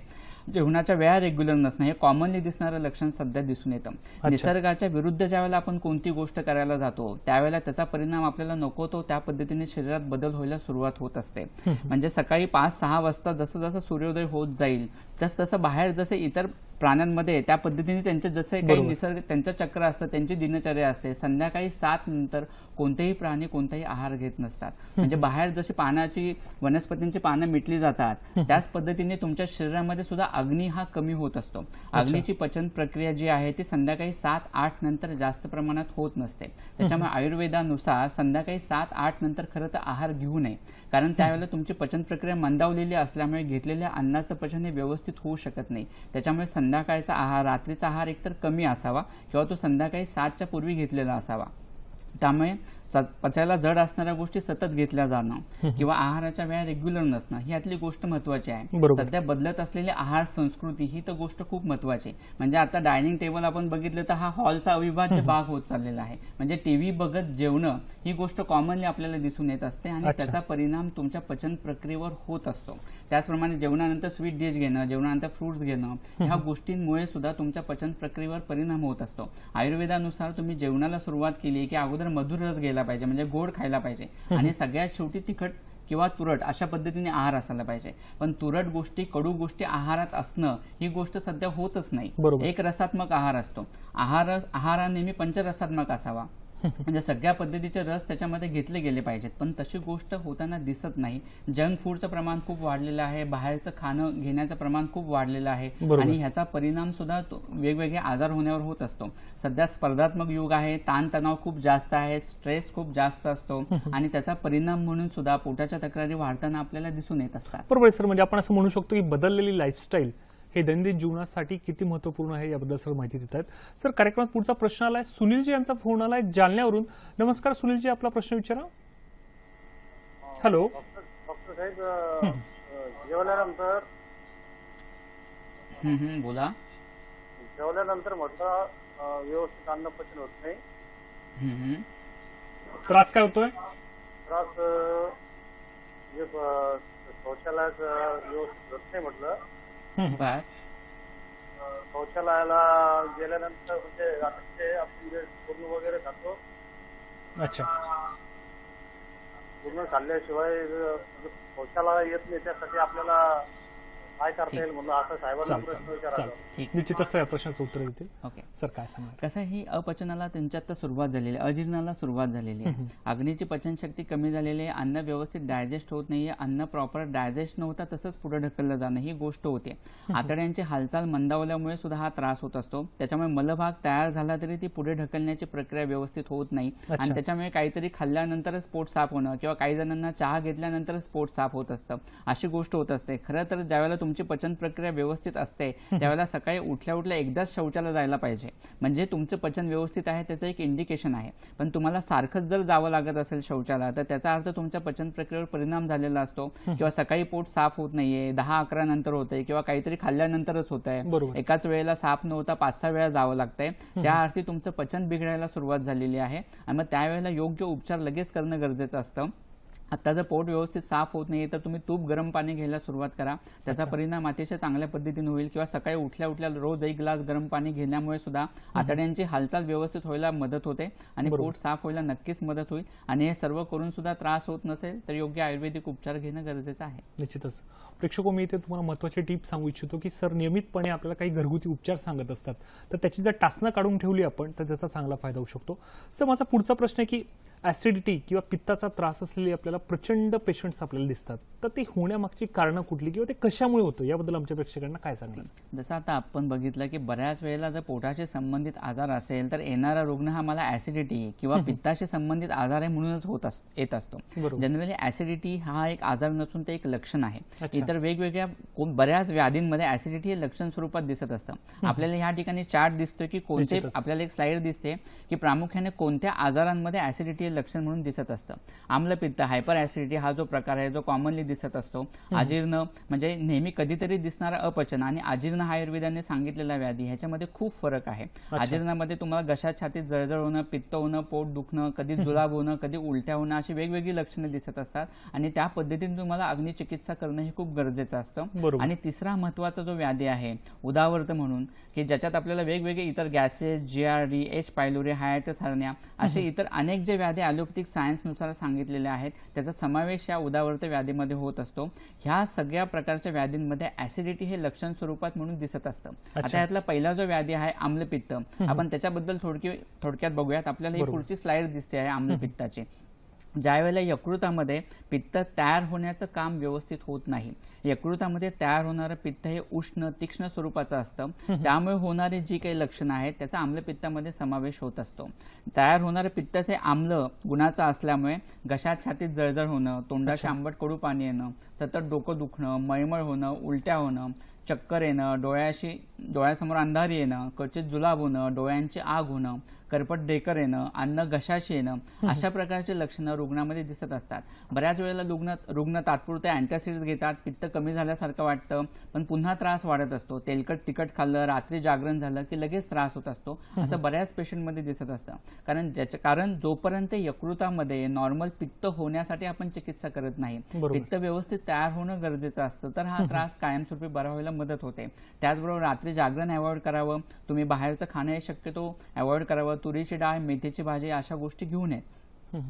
जेवणाच्या वेळा रेग्युलर नसणं हे कॉमनली दिसणारं लक्षण सध्या दिसून येतं. निसर्गाच्या विरुद्ध ज्यावेळेला आपण कोणती गोष्ट करायला जातो त्यावेळेला त्याचा परिणाम आपल्याला नको तो त्या पद्धतीने शरीरात बदल व्हायला सुरुवात होत असते. म्हणजे सकाळी 5-6 वाजता जसं जसं सूर्योदय होत जाईल तसं बाहेर जसे इतर प्राण्यांमध्ये त्या पद्धतीने त्यांचे जसे काही निसर्ग त्यांचं चक्र असतं, त्यांची दिनचर्या असते. संध्याकाळी 7 नंतर कोणतेही प्राणी कोणताही आहार घेत नसतात. म्हणजे बाहेर जशी पानाची वनस्पतींची पानं मिटली जातात त्याच पद्धतीने तुमच्या शरीरामध्ये सुद्धा अग्नी हा कमी होत असतो. अग्नीची पचन प्रक्रिया जी आहे ती संध्याकाळी 7-8 नंतर जास्त प्रमाणात होत नसते. त्याच्यामुळे आयुर्वेदानुसार संध्याकाळी 7-8 नंतर खरं तर आहार घेऊ नये. कारण त्यावेळेला तुमची पचन प्रक्रिया मंदावलेली असल्यामुळे घेतलेल्या अन्नाचं पचन हे व्यवस्थित होऊ शकत नाही. त्याच्यामुळे संध्याकाळचा आहार, रात्रीचा आहार एकतर कमी असावा किंवा तो संध्याकाळी 7च्या पूर्वी घेतलेला असावा. त्यामुळे पचायला जड असणाऱ्या गोष्टी सतत घेतल्या जाणं किंवा आहाराच्या वेळा रेग्युलर नसणं ही यातली गोष्ट महत्वाची आहे. सध्या बदलत असलेली आहार संस्कृती ही तर गोष्ट खूप महत्वाची आहे. म्हणजे आता डायनिंग टेबल आपण बघितलं तर हा हॉलचा अविभाज्य भाग होत चाललेला आहे. म्हणजे टीव्ही बघत जेवणं ही गोष्ट कॉमनली आपल्याला दिसून येत असते आणि त्याचा परिणाम तुमच्या पचन प्रक्रियेवर होत असतो. त्याचप्रमाणे जेवणानंतर स्वीट डिश घेणं, जेवणानंतर फ्रुट्स घेणं ह्या गोष्टींमुळे सुद्धा तुमच्या पचन प्रक्रियेवर परिणाम होत असतो. आयुर्वेदानुसार तुम्ही जेवणाला सुरुवात केली की अगोदर मधुर रस घ्यायला पाहिजे, म्हणजे गोड खायला पाहिजे आणि सगळ्यात शेवटी तिखट किंवा तुरट अशा पद्धतीने आहार असायला पाहिजे. पण तुरट गोष्टी, कडू गोष्टी आहारात असणं ही गोष्ट सध्या होतच नाही. एक रसात्मक आहार असतो. आहार नेहमी पंचरसात्मक असावा. म्हणजे सगळ्या पद्धतीचे रस त्याच्यामध्ये घेतले गेले पाहिजेत. पण तशी गोष्ट होताना दिसत नाही. जंक फूडचं प्रमाण खूप वाढलेलं आहे, बाहेरचं खाणं घेण्याचं प्रमाण खूप वाढलेलं आहे आणि ह्याचा परिणाम सुद्धा वेगवेगळे आजार होण्यावर होत असतो. सध्या स्पर्धात्मक युग आहे, ताणतणाव खूप जास्त आहे, स्ट्रेस खूप जास्त असतो आणि त्याचा परिणाम म्हणून सुद्धा पोटाच्या तक्रारी वाढताना आपल्याला दिसून येत असतात. बरोबर सर, म्हणजे आपण असं म्हणू शकतो की बदललेली लाईफस्टाईल हे दैनंदिन जीवनासाठी किती महत्वपूर्ण आहे याबद्दल सर माहिती देत आहेत. सर, कार्यक्रमात पुढचा प्रश्न आलाय, सुनीलजी यांचा फोन आलाय जालन्यावरून. नमस्कार सुनीलजी, आपला प्रश्न विचारा. हॅलो डॉक्टर साहेब, जेवल्यानंतर बोला. जेवल्यानंतर म्हटलं व्यवस्थित अन्न पचन होत नाही. त्रास काय होतोय? त्रास शौचालयात व्यवस्थित होत नाही म्हटलं. शौचालयाला गेल्यानंतर म्हणजे रात्रीचे आपण जे पूर्ण वगैरे खातो, अच्छा, पूर्ण खाल्ल्याशिवाय शौचालय येत नाही. त्यासाठी आपल्याला काय करता येईल म्हणून असं साहेबांना प्रश्न विचारायचा. निश्चितच या प्रश्नाचं उत्तर देतील. ओके सर, काय सांगा? कसं ही अपचनाला त्यांच्यात तर सुरुवात झालेली, अजीर्णाला सुरुवात झालेली आहे. अग्नीची पचनशक्ती कमी झालेली आहे, अन्न व्यवस्थित डायजेस्ट होत नाहीये, अन्न प्रॉपर डायजेस्ट नव्हता तसंच पुढे ढकललं जाणं ही गोष्ट होते. आतड्यांची हालचाल मंदावल्यामुळे सुद्धा हा त्रास होत असतो. त्याच्यामुळे मलभाग तयार झाला तरी ती पुढे ढकलण्याची प्रक्रिया व्यवस्थित होत नाही आणि त्याच्यामुळे काहीतरी खाल्ल्यानंतरच पोट साफ होणं किंवा काही जणांना चहा घेतल्यानंतरच पोट साफ होत असतं, अशी गोष्ट होत असते. खरं तर ज्यावेळेला तुमची पचन प्रक्रिया व्यवस्थित असते त्यावेळेला सकाळी उठल्या उठल्या एकदाच शौचाला जायला पाहिजे, म्हणजे तुमचं पचन व्यवस्थित आहे त्याचं एक इंडिकेशन आहे. पण तुम्हाला सारखंच जर जावं लागत असेल शौचाला तर त्याचा अर्थ तुमच्या पचन प्रक्रियेवर परिणाम झालेला असतो, किंवा सकाळी पोट साफ होत नाहीये, 10-11 नंतर होतंय, किंवा काहीतरी खाल्ल्यानंतरच होत आहे, एकाच वेळेला साफ न होता 5-6 वेळा जावं लागतंय, त्या अर्थी तुमचं पचन बिघडायला सुरुवात झालेली आहे. आणि मग त्यावेळेला योग्य उपचार लगेच करणं गरजेचं असतं. आता जर पोट व्यवस्थित साफ होत नाहीये तर तुम्ही तूप गरम पाणी घ्यायला सुरुवात करा, त्याचा परिणाम अतिशय चांगल्या पद्धतीने होईल. किंवा सकाळी उठल्या उठल्या रोज 1 ग्लास गरम पाणी घेण्यामुळे सुद्धा आतड्यांची हालचाल व्यवस्थित व्हायला मदत होते आणि पोट साफ व्हायला नक्कीच मदत होईल. आणि हे सर्व करून सुद्धा त्रास होत नसेल तर योग्य आयुर्वेदिक उपचार घेणं गरजेचं आहे. निश्चितच प्रेक्षको, मी इथे तुम्हाला महत्त्वाची टिप सांगू इच्छितो की सर नियमितपणे आपल्याला काही घरगुती उपचार सांगत असतात, तर त्याची जर टाचणं काढून ठेवली आपण तर त्याचा चांगला फायदा होऊ शकतो. सर माझा पुढचा प्रश्न आहे की ऍसिडिटी किंवा पित्ताचा त्रास असलेले आपल्याला प्रचंड पेशंट्स आपल्याला दिसतात, तर ते होण्यामागची कारणं कुठली किंवा ते कशामुळे होतं याबद्दल आमच्या प्रेक्षकांना काय सांगणार? जसं आता आपण बघितलं की बऱ्याच वेळेला जर पोटाशी संबंधित आजार असेल तर येणारा रुग्ण हा मला ऍसिडिटी किंवा पित्ताशी संबंधित आजार आहे म्हणूनच येत असतो. जनरली ऍसिडिटी हा एक आजार नसून ते एक लक्षण आहे. इतर वेगवेगळ्या बऱ्याच व्याधींमध्ये ऍसिडिटी हे लक्षण स्वरूपात दिसत असतं. आपल्याला ह्या ठिकाणी चार्ट दिसतोय की कोणते, आपल्याला एक स्लाइड दिसते की प्रामुख्याने कोणत्या आजारांमध्ये ऍसिडिटी हे लक्षण म्हणून दिसत असतं. आम्लपित्त, हायपर ऍसिडिटी हा जो प्रकार आहे जो कॉमनली दिसत असतो. अजीर्ण म्हणजे नेहमी कधीतरी दिसणारा अपचन आणि अजीर्ण हा आयुर्वेदाने सांगितलेला व्याधी, ह्याच्यामध्ये खूप फरक आहे. अजीर्णामध्ये तुम्हाला घशात छातीत जळजळ होणं, पित्त होणं, पोट दुखणं, कधी जुलाब होणं, कधी उलट्या होणं अशी वेगवेगळी लक्षणे दिसत असतात आणि त्या पद्धतीने तुम्हाला अग्निचिकित्सा करणं हे खूप गरजेचं असतं. आणि तिसरा महत्वाचा जो व्याधी आहे उदावर्त म्हणून, की ज्याच्यात आपल्याला वेगवेगळे इतर gases, GERD, H. Pylori, hiatus hernia असे इतर अनेक जे व्याधी ॲलोपॅथिक सायन्सनुसार सांगितलेले आहेत त्याचा समावेश या उदावर्त व्याधीमध्ये होत असतो. ह्या सगळ्या प्रकारच्या व्याधींमध्ये ऍसिडिटी हे लक्षण स्वरूपात म्हणून दिसत असतं. आता यातला पहिला जो व्याधी आहे आम्लपित्त, आपण त्याच्याबद्दल थोडक्यात बघूयात. आपल्याला ही पुढची स्लाइड दिसते आहे आम्लपित्ताची. ज्या वेळेला यकृतामध्ये पित्त तयार होण्याचं काम व्यवस्थित होत नाही, यकृतामध्ये तयार होणारं पित्त हे उष्ण तीक्ष्ण स्वरूपाचं असतं, त्यामुळे होणारी जी काही लक्षणं आहेत त्याचा आम्लपित्तामध्ये समावेश होत असतो. तयार होणारं पित्तच हे आम्ल गुणाचं असल्यामुळे घशात छातीत जळजळ होणं, तोंडाशी आंबट कडू पाणी येणं, सतत डोकं दुखणं, मळमळ होणं, उलट्या होणं, चक्कर येणं, डोळ्यासमोर अंधारी येणं, क्वचित जुलाब होणं, डोळ्यांची आग होणं, करपट डेकर येणं, अन्न घशाशी येणं अशा प्रकारचे लक्षणं रुग्णामध्ये दिसत असतात. बऱ्याच वेळेला रुग्ण तात्पुरते अँटासिड्स घेतात, पित्त कमी झाल्यासारखं वाटतं पण पुन्हा त्रास वाढत असतो. तेलकट तिखट खाल्लं, रात्री जागरण झालं की लगेच त्रास होत असतो, असं बऱ्याच पेशंटमध्ये दिसत असतं. कारण जोपर्यंत यकृतामध्ये नॉर्मल पित्त होण्यासाठी आपण चिकित्सा करत नाही, पित्त व्यवस्थित तयार होणं गरजेचं असतं, तर हा त्रास कायमस्वरूपी बरा व्हायला मदत होते. त्याचबरोबर रात्री जागरण अवॉइड करावं, तुम्ही बाहेरचं खाणं शक्यतो अवॉइड करावं, तुरीची डाळ, मेथीची भाजी अशा गोष्टी घेऊ नयेत.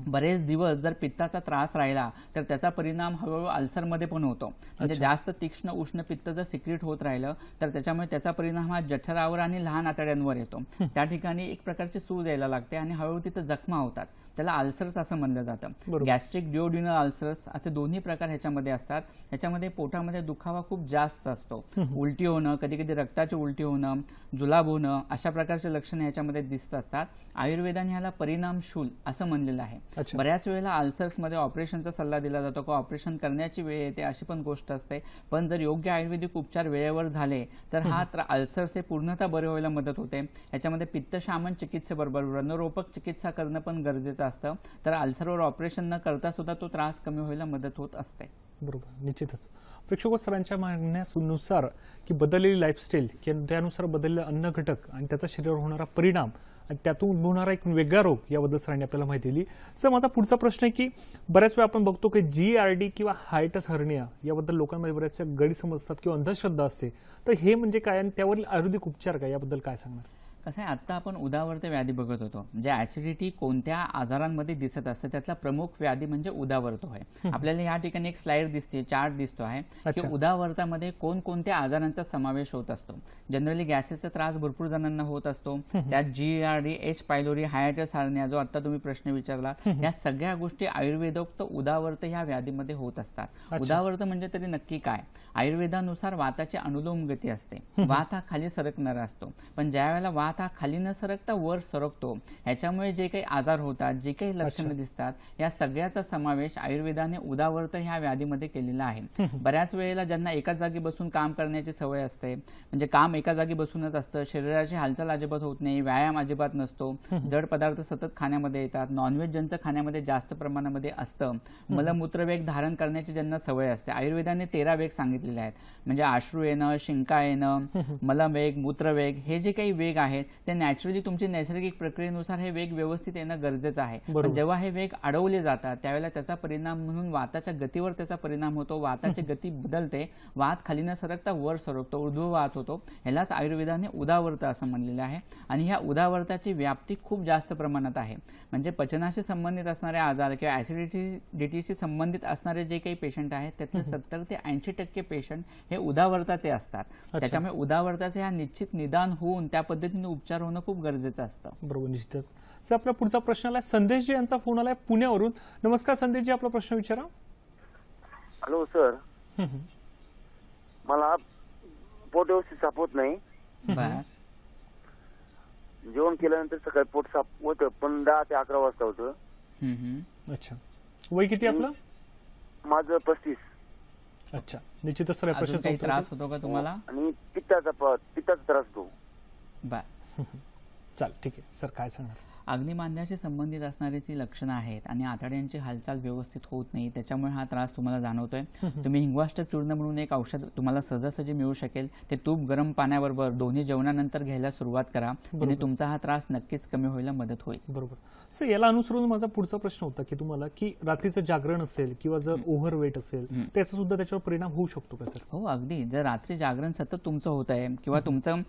बरेच दिवस जर पित्ताचा त्रास राहिला तर त्याचा परिणाम हळूहळू अल्सरमध्ये पण होतो. म्हणजे जास्त तीक्ष्ण उष्ण पित्त जर सिक्रेट होत राहिलं तर त्याच्यामुळे त्याचा परिणाम हा जठरावर आणि लहान आतड्यांवर येतो. त्या ठिकाणी एक प्रकारची सूज यायला लागते आणि हळूहळू तिथं जखमा होतात, त्याला अल्सर्स असं म्हणलं जातं. गॅस्ट्रिक डिओड्युनल अल्सर्स असे दोन्ही प्रकार ह्याच्यामध्ये असतात. ह्याच्यामध्ये पोटामध्ये दुखावा खूप जास्त असतो, उलटी होणं, कधी कधी रक्ताची उलटी होणं, जुलाब होणं अशा प्रकारचे लक्षणे ह्याच्यामध्ये दिसत असतात. आयुर्वेदाने ह्याला परिणामशूल असं म्हणलेलं आहे. बऱ्याच वेळेला अल्सर्समध्ये ऑपरेशनचा सल्ला दिला जातो की ऑपरेशन करण्याची वेळ येते अशी पण गोष्ट असते, पण जर योग्य आयुर्वेदिक उपचार वेळेवर झाले तर हा अल्सर्स हे पूर्णतः बरे व्हायला मदत होते. याच्यामध्ये पित्तशामन चिकित्सेबरोबर व्रणरोपक चिकित्सा करणं पण गरजेचं असतं, तर अल्सरवर ऑपरेशन न करता सुद्धा तो त्रास कमी व्हायला मदत होत असते. बरोबर, निश्चितच. प्रेक्षको, सरांच्या म्हणण्यानुसार की बदललेली लाईफस्टाईल किंवा त्यानुसार बदललेले अन्न घटक आणि त्याचा शरीरावर होणारा परिणाम आणि त्यातून उद्भवणारा एक वेगळा रोग याबद्दल सरांनी आपल्याला माहिती दिली. सर माझा पुढचा प्रश्न आहे की बऱ्याच वेळा आपण बघतो की GERD किंवा हायटिस हर्निया याबद्दल लोकांमध्ये बऱ्याचशा गैरसमज असतात किंवा अंधश्रद्धा असते, तर हे म्हणजे काय आणि त्यावरील आयुर्वेदिक उपचार काय याबद्दल काय सांगणार? कसं आहे, आता आपण उदावर्त व्याधी बघत होतो. म्हणजे ऍसिडिटी कोणत्या आजारांमध्ये दिसत असते त्यातला प्रमुख व्याधी म्हणजे उदावर्त होय. आपल्याला या ठिकाणी एक स्लाइड दिसते, चार्ट दिसतो आहे की उदावर्तामध्ये कोणकोणत्या आजारांचा समावेश होत असतो. जनरली गॅसेसचा त्रास भरपूर जणांना होत असतो, त्यात GERD, H. Pylori, hiatus hernia जो आता तुम्ही प्रश्न विचारला, या सगळ्या गोष्टी आयुर्वेदोक्त उदावर्त ह्या व्याधीमध्ये होत असतात. उदावर्त म्हणजे तरी नक्की काय? आयुर्वेदानुसार वाताची अनुलोम गती असते. वात हा खाली सरकणारा असतो, पण ज्या वेळेला वात वात हा खाली न सरकता वर सरकतो, ह्याच्यामुळे जे काही आजार होतात, जे काही लक्षणं दिसतात, या सगळ्याचा समावेश आयुर्वेदाने उदावर्त ह्या व्याधीमध्ये केलेला आहे. बऱ्याच वेळेला ज्यांना एकाच जागी बसून काम करण्याची सवय असते, म्हणजे काम एका जागी बसूनच असतं, शरीराची हालचाल अजिबात होत नाही, व्यायाम अजिबात नसतो, जड पदार्थ सतत खाण्यामध्ये येतात, नॉनव्हेज ज्यांचं खाण्यामध्ये जास्त प्रमाणामध्ये असतं, मलमूत्रवेग धारण करण्याची ज्यांना सवय असते, आयुर्वेदाने 13 वेग सांगितलेले आहेत. म्हणजे अश्रू येणं, शिंका येणं, मलवेग, मूत्रवेग, हे जे काही वेग आहेत ते नॅचरली तुमची नैसर्गिक प्रक्रियेनुसार हे वेग व्यवस्थित येणं गरजेचं आहे. पण जेव्हा हे वेग अडवले जातात त्यावेळेला त्याचा परिणाम म्हणून वाताच्या गतीवर त्याचा परिणाम होतो, वाताची गती बदलते, वात खाली न सरकता वर सरकतो, ऊर्ध्व वात होतो. ह्यालाच आयुर्वेदाने उदावर्त असं म्हणलेलं आहे. आणि ह्या उदावर्ताची व्याप्ती खूप जास्त प्रमाणात आहे. म्हणजे पचनाशी संबंधित असणारे आजार किंवा ऍसिडिटीशी संबंधित असणारे जे काही पेशंट आहेत त्यातले 70 ते 80% पेशंट हे उदावर्ताचे असतात. त्याच्यामुळे उदावर्ताचे हा निश्चित निदान होऊन त्या पद्धतीने उपचार होणं खूप गरजेचं असतं. बरोबर, निश्चित. सर, आपला पुढचा प्रश्न आलाय संदेशजी यांचा फोन आलाय पुण्यावरून. नमस्कार संदेशजी, आपला प्रश्न विचारा. हॅलो सर, मला पोट व्यवस्थित साफ होत नाही. बर, जेवण केल्यानंतर सकाळी पोट साफ होतं, पण 10 ते 11 वाजता होतं. अच्छा, वय किती आपलं? माझं 35. अच्छा, निश्चितच सर, या अजून प्रश्नाचं काही उत्तर त्रास होतो का तुम्हाला? आणि पित्ताचा त्रास होतो. बर, चाल, ठीक आहे सर, काय सांगणार? अग्निमांद्याशी संबंधित असणारी जी लक्षणं आहेत आणि आतड्यांची हालचाल व्यवस्थित होत नाही, त्याच्यामुळे हा त्रास तुम्हाला जाणवतोय. तुम्ही हिंगवाष्टक चूर्ण म्हणून एक औषध तुम्हाला सहजासहजी मिळू शकेल. ते तूप गरम पाण्याबरोबर दोन्ही जेवणानंतर घ्यायला सुरुवात करा, आणि तुमचा हा त्रास नक्कीच कमी व्हायला मदत होईल. बरोबर. सर, याला अनुसरून माझा पुढचा प्रश्न होता की तुम्हाला की रात्रीचं जागरण असेल किंवा जर ओव्हरवेट असेल त्याचा सुद्धा त्याच्यावर परिणाम होऊ शकतो का सर? हो, अगदी. जर रात्री जागरण सतत तुमचं होत आहे किंवा तुमचं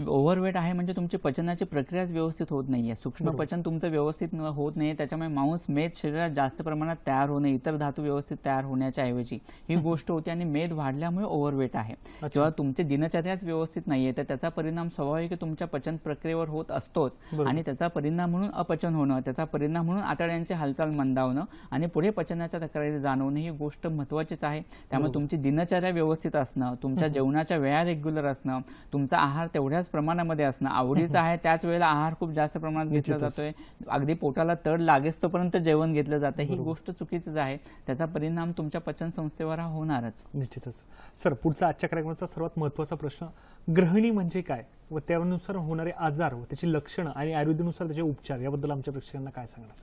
ओव्हरवेट आहे म्हणजे तुमची पचनाची प्रक्रियाच व्यवस्थित होत नाहीये, सूक्ष्म पचन तुमचं व्यवस्थित होत नाही, त्याच्यामुळे मांस मेद शरीरात जास्त प्रमाणात तयार होणे, इतर धातू व्यवस्थित तयार होण्याच्या ऐवजी ही गोष्ट होते आणि मेद वाढल्यामुळे ओव्हरवेट आहे. किंवा तुमची दिनचर्याच व्यवस्थित नाहीये तर त्याचा परिणाम स्वाभाविक तुमच्या पचन प्रक्रियेवर होत असतोच, आणि त्याचा परिणाम म्हणून अपचन होणं, त्याचा परिणाम म्हणून आतड्यांची हालचाल मंदावणं आणि पुढे पचनाच्या तक्रारी जाणवणं ही गोष्ट महत्त्वाचीच आहे. त्यामुळे तुमची दिनचर्या व्यवस्थित असणं, तुमच्या जेवणाच्या वेळा रेग्युलर असणं, तुमचा आहार तेवढ्याच प्रमाणामध्ये असणं, आवडीचा आहे त्याच वेळेला आहार खूप जास्त प्रमाणात घेतला जातोय, अगदी पोटाला तड लागेच तोपर्यंत जेवण घेतलं जातं, ही गोष्ट चुकीचीच आहे. त्याचा परिणाम तुमच्या पचन संस्थेवर होणारच. निश्चितच. सर, पुढचा आजच्या कार्यक्रमाचा सर्वात महत्त्वाचा प्रश्न, ग्रहणी म्हणजे काय व त्यानुसार होणारे आजार व त्याची लक्षणं आणि आयुर्वेदानुसार त्याचे उपचार याबद्दल आमच्या प्रेक्षकांना काय सांगणार?